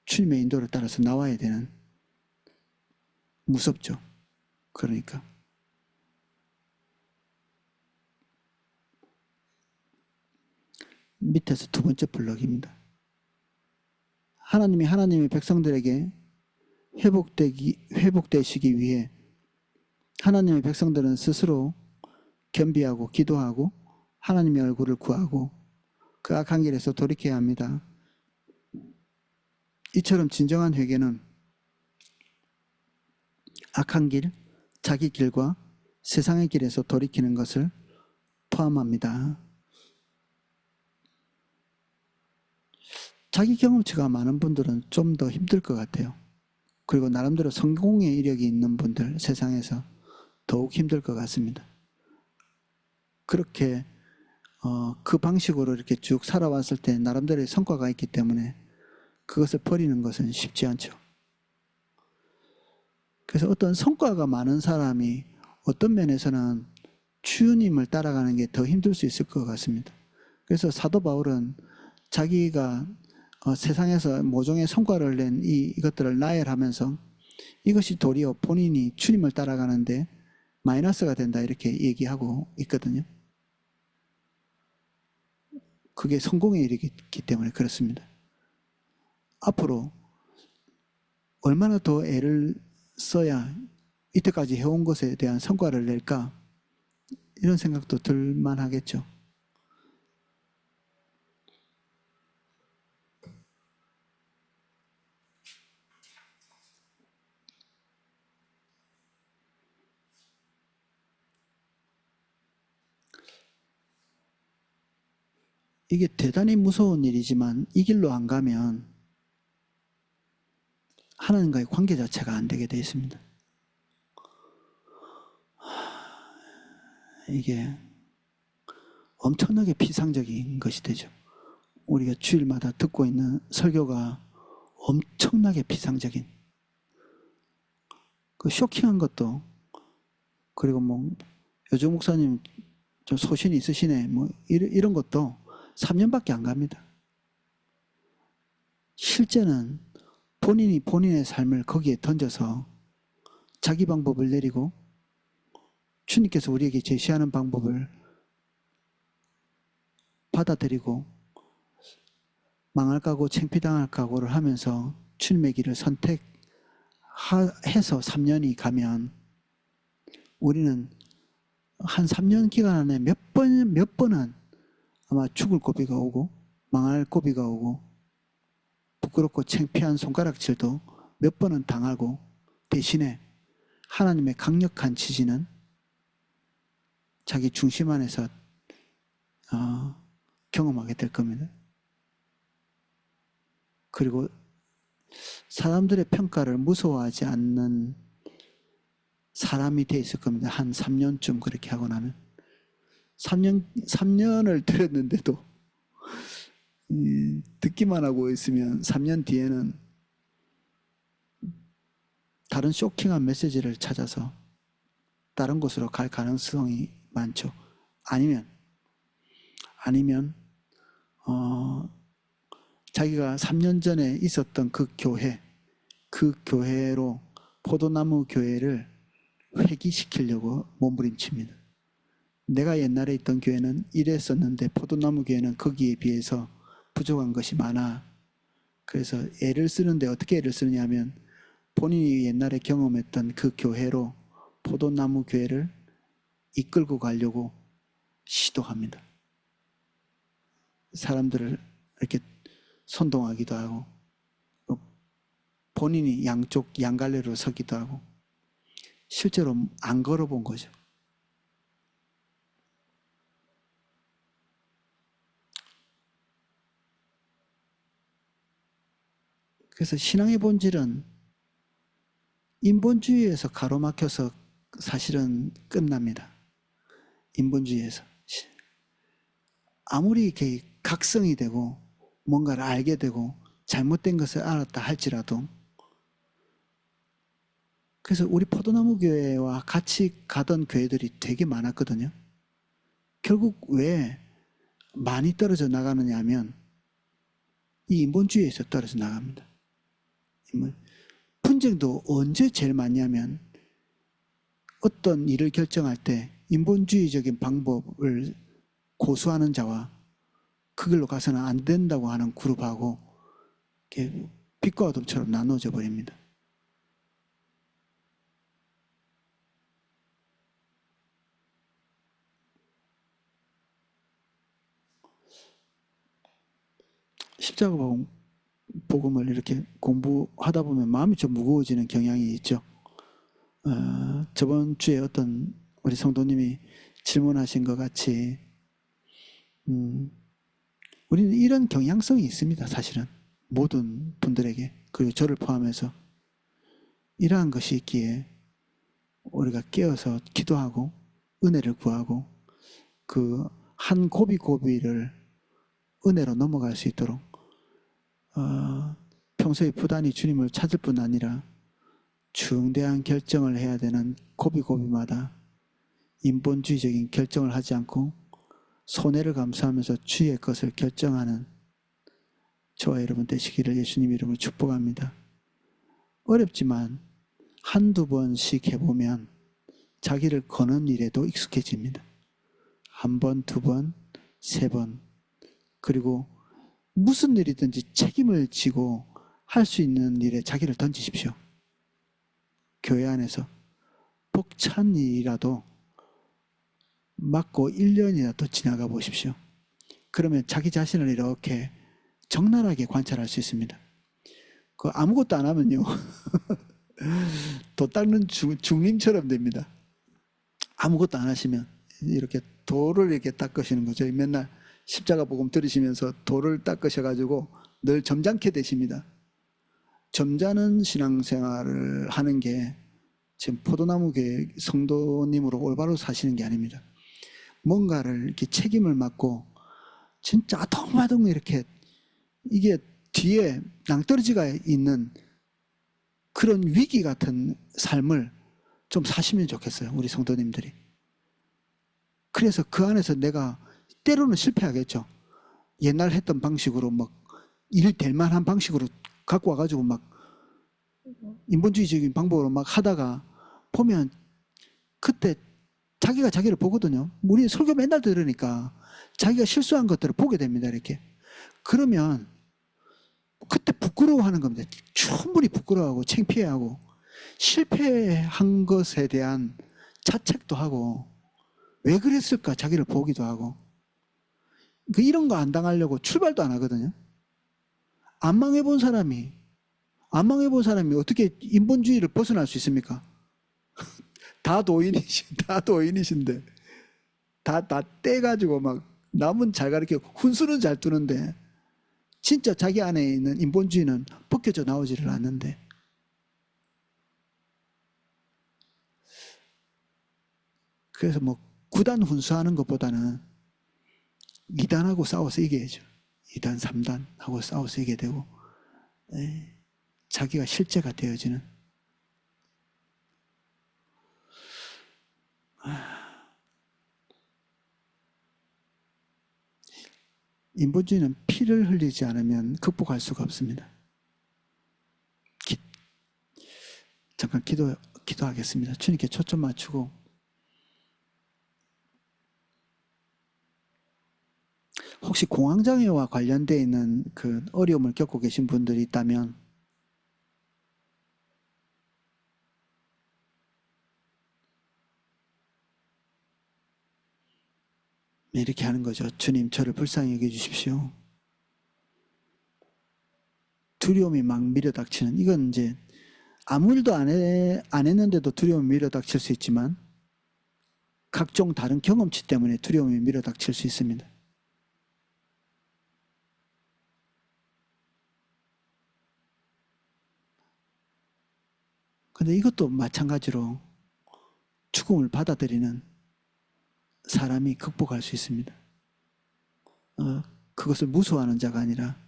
주님의 인도를 따라서 나와야 되는. 무섭죠. 그러니까 밑에서 두 번째 블럭입니다. 하나님이 하나님의 백성들에게 회복되시기 위해 하나님의 백성들은 스스로 겸비하고 기도하고 하나님의 얼굴을 구하고 그 악한 길에서 돌이켜야 합니다. 이처럼 진정한 회개는 악한 길, 자기 길과 세상의 길에서 돌이키는 것을 포함합니다. 자기 경험치가 많은 분들은 좀 더 힘들 것 같아요. 그리고 나름대로 성공의 이력이 있는 분들, 세상에서 더욱 힘들 것 같습니다. 그렇게 그 방식으로 이렇게 쭉 살아왔을 때 나름대로의 성과가 있기 때문에 그것을 버리는 것은 쉽지 않죠. 그래서 어떤 성과가 많은 사람이 어떤 면에서는 주님을 따라가는 게 더 힘들 수 있을 것 같습니다. 그래서 사도 바울은 자기가 세상에서 모종의 성과를 낸 이것들을 나열하면서 이것이 도리어 본인이 주님을 따라가는데 마이너스가 된다 이렇게 얘기하고 있거든요. 그게 성공의 일이기 때문에 그렇습니다. 앞으로 얼마나 더 애를 써야 이때까지 해온 것에 대한 성과를 낼까 이런 생각도 들만 하겠죠. 이게 대단히 무서운 일이지만 이 길로 안 가면 하나님과의 관계 자체가 안 되게 되어 있습니다. 이게 엄청나게 비상적인 것이 되죠. 우리가 주일마다 듣고 있는 설교가 엄청나게 비상적인, 그 쇼킹한 것도, 그리고 뭐 요즘 목사님 좀 소신이 있으시네 뭐 이런 것도 3년밖에 안 갑니다. 실제는 본인이 본인의 삶을 거기에 던져서 자기 방법을 내리고 주님께서 우리에게 제시하는 방법을 받아들이고 망할 각오, 창피당할 각오를 하면서 주님의 길을 선택해서 3년이 가면 우리는 한 3년 기간 안에 몇 번은 아마 죽을 고비가 오고 망할 고비가 오고 부끄럽고 창피한 손가락질도 몇 번은 당하고, 대신에 하나님의 강력한 지지는 자기 중심 안에서 경험하게 될 겁니다. 그리고 사람들의 평가를 무서워하지 않는 사람이 돼 있을 겁니다. 한 3년쯤 그렇게 하고 나면. 3년을 들었는데도 듣기만 하고 있으면 3년 뒤에는 다른 쇼킹한 메시지를 찾아서 다른 곳으로 갈 가능성이 많죠. 아니면 자기가 3년 전에 있었던 그 교회로 포도나무 교회를 회귀시키려고 몸부림칩니다. 내가 옛날에 있던 교회는 이랬었는데 포도나무 교회는 거기에 비해서 부족한 것이 많아. 그래서 애를 쓰는데 어떻게 애를 쓰느냐 하면 본인이 옛날에 경험했던 그 교회로 포도나무 교회를 이끌고 가려고 시도합니다. 사람들을 이렇게 선동하기도 하고 본인이 양갈래로 서기도 하고 실제로 안 걸어본 거죠. 그래서 신앙의 본질은 인본주의에서 가로막혀서 사실은 끝납니다. 인본주의에서. 아무리 이렇게 각성이 되고 뭔가를 알게 되고 잘못된 것을 알았다 할지라도, 그래서 우리 포도나무 교회와 같이 가던 교회들이 되게 많았거든요. 결국 왜 많이 떨어져 나가느냐 하면 이 인본주의에서 떨어져 나갑니다. 분쟁도 언제 제일 많냐면 어떤 일을 결정할 때 인본주의적인 방법을 고수하는 자와 그 길로 가서는 안 된다고 하는 그룹하고 이렇게 빛과 어둠처럼 나눠져 버립니다. 십자가 복음을 이렇게 공부하다 보면 마음이 좀 무거워지는 경향이 있죠. 저번 주에 어떤 우리 성도님이 질문하신 것 같이 우리는 이런 경향성이 있습니다. 사실은 모든 분들에게, 그리고 저를 포함해서 이러한 것이 있기에 우리가 깨어서 기도하고 은혜를 구하고 그 한 고비고비를 은혜로 넘어갈 수 있도록 평소에 부단히 주님을 찾을 뿐 아니라 중대한 결정을 해야 되는 고비고비마다 인본주의적인 결정을 하지 않고 손해를 감수하면서 주의 것을 결정하는 저와 여러분 되시기를 예수님 이름으로 축복합니다. 어렵지만 한두 번씩 해보면 자기를 거는 일에도 익숙해집니다. 한 번, 두 번, 세 번. 그리고 무슨 일이든지 책임을 지고 할 수 있는 일에 자기를 던지십시오. 교회 안에서 벅찬 일이라도 맞고 1년이나 더 지나가 보십시오. 그러면 자기 자신을 이렇게 적나라하게 관찰할 수 있습니다. 그 아무것도 안 하면요. 도 닦는 중님처럼 됩니다. 아무것도 안 하시면 이렇게 돌을 이렇게 닦으시는 거죠. 맨날 십자가 복음 들으시면서 돌을 닦으셔가지고 늘 점잖게 되십니다. 점잖은 신앙생활을 하는 게 지금 포도나무 교회 성도님으로 올바로 사시는 게 아닙니다. 뭔가를 이렇게 책임을 맡고 진짜 아동바동 이렇게 이게 뒤에 낭떠러지가 있는 그런 위기 같은 삶을 좀 사시면 좋겠어요. 우리 성도님들이. 그래서 그 안에서 내가 때로는 실패하겠죠. 옛날 했던 방식으로 막 일 될 만한 방식으로 갖고 와가지고 막 인본주의적인 방법으로 막 하다가 보면 그때 자기가 자기를 보거든요. 우리 설교 맨날 들으니까 자기가 실수한 것들을 보게 됩니다. 이렇게. 그러면 그때 부끄러워하는 겁니다. 충분히 부끄러워하고 창피해하고 실패한 것에 대한 자책도 하고 왜 그랬을까 자기를 보기도 하고 이런 거 안 당하려고 출발도 안 하거든요. 안 망해본 사람이 어떻게 인본주의를 벗어날 수 있습니까? 다 도인이신데 다 떼가지고 막 남은 잘 가르치고 훈수는 잘 두는데 진짜 자기 안에 있는 인본주의는 벗겨져 나오지를 않는데 그래서 뭐 구단 훈수하는 것보다는 2단하고 싸워서 이겨야죠. 2단, 3단하고 싸워서 이겨야 되고 자기가 실제가 되어지는 인본주의는 피를 흘리지 않으면 극복할 수가 없습니다. 잠깐 기도하겠습니다. 주님께 초점 맞추고 혹시 공황장애와 관련되어 있는 그 어려움을 겪고 계신 분들이 있다면 이렇게 하는 거죠. 주님, 저를 불쌍히 여겨주십시오. 두려움이 막 밀어닥치는 이건 이제 아무 일도 안 했는데도 두려움이 밀어닥칠 수 있지만 각종 다른 경험치 때문에 두려움이 밀어닥칠 수 있습니다. 근데 이것도 마찬가지로 죽음을 받아들이는 사람이 극복할 수 있습니다. 그것을 무서워하는 자가 아니라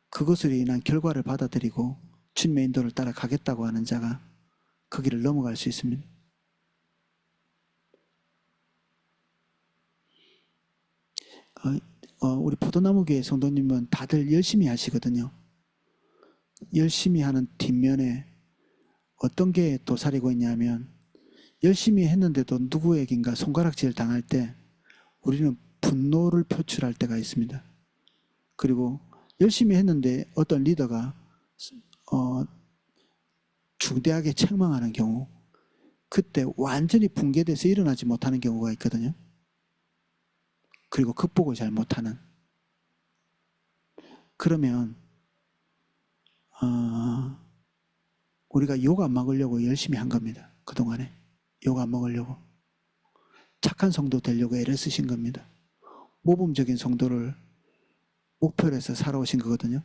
그것으로 인한 결과를 받아들이고 주님의 인도를 따라 가겠다고 하는 자가 그 길을 넘어갈 수 있습니다. 우리 포도나무 교회 성도님은 다들 열심히 하시거든요. 열심히 하는 뒷면에 어떤 게 도사리고 있냐면 열심히 했는데도 누구에겐가 손가락질 당할 때 우리는 분노를 표출할 때가 있습니다. 그리고 열심히 했는데 어떤 리더가 중대하게 책망하는 경우 그때 완전히 붕괴돼서 일어나지 못하는 경우가 있거든요. 그리고 극복을 잘 못하는. 그러면 우리가 욕 안 먹으려고 열심히 한 겁니다. 그동안에 욕 안 먹으려고 착한 성도 되려고 애를 쓰신 겁니다. 모범적인 성도를 목표로 해서 살아오신 거거든요.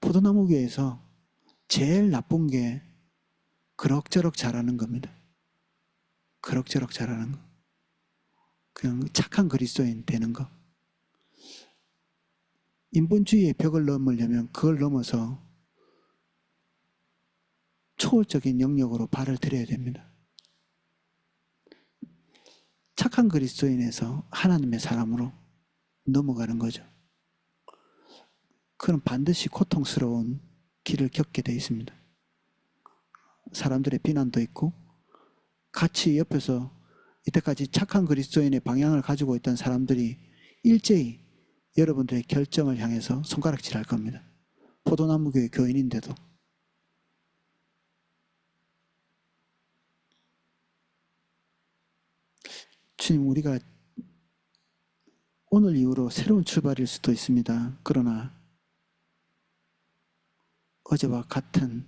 포도나무 교회에서 제일 나쁜 게 그럭저럭 잘하는 겁니다. 그럭저럭 잘하는 거. 그냥 착한 그리스도인 되는 거. 인본주의의 벽을 넘으려면 그걸 넘어서 초월적인 영역으로 발을 들여야 됩니다. 착한 그리스도인에서 하나님의 사람으로 넘어가는 거죠. 그럼 반드시 고통스러운 길을 겪게 되어 있습니다. 사람들의 비난도 있고 같이 옆에서 이때까지 착한 그리스도인의 방향을 가지고 있던 사람들이 일제히 여러분들의 결정을 향해서 손가락질할 겁니다. 포도나무 교회 교인인데도. 주님, 우리가 오늘 이후로 새로운 출발일 수도 있습니다. 그러나 어제와 같은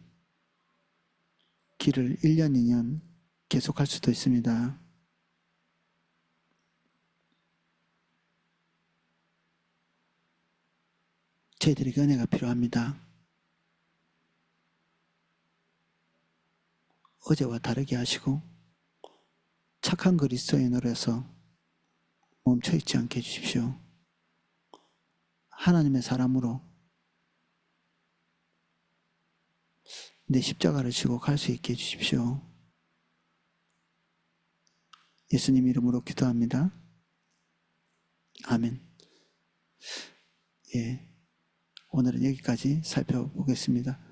길을 1년, 2년 계속할 수도 있습니다. 저희들에게 은혜가 필요합니다. 어제와 다르게 하시고 착한 그리스도인으로서 멈춰있지 않게 해주십시오. 하나님의 사람으로 내 십자가를 지고 갈 수 있게 해주십시오. 예수님 이름으로 기도합니다. 아멘. 예, 오늘은 여기까지 살펴보겠습니다.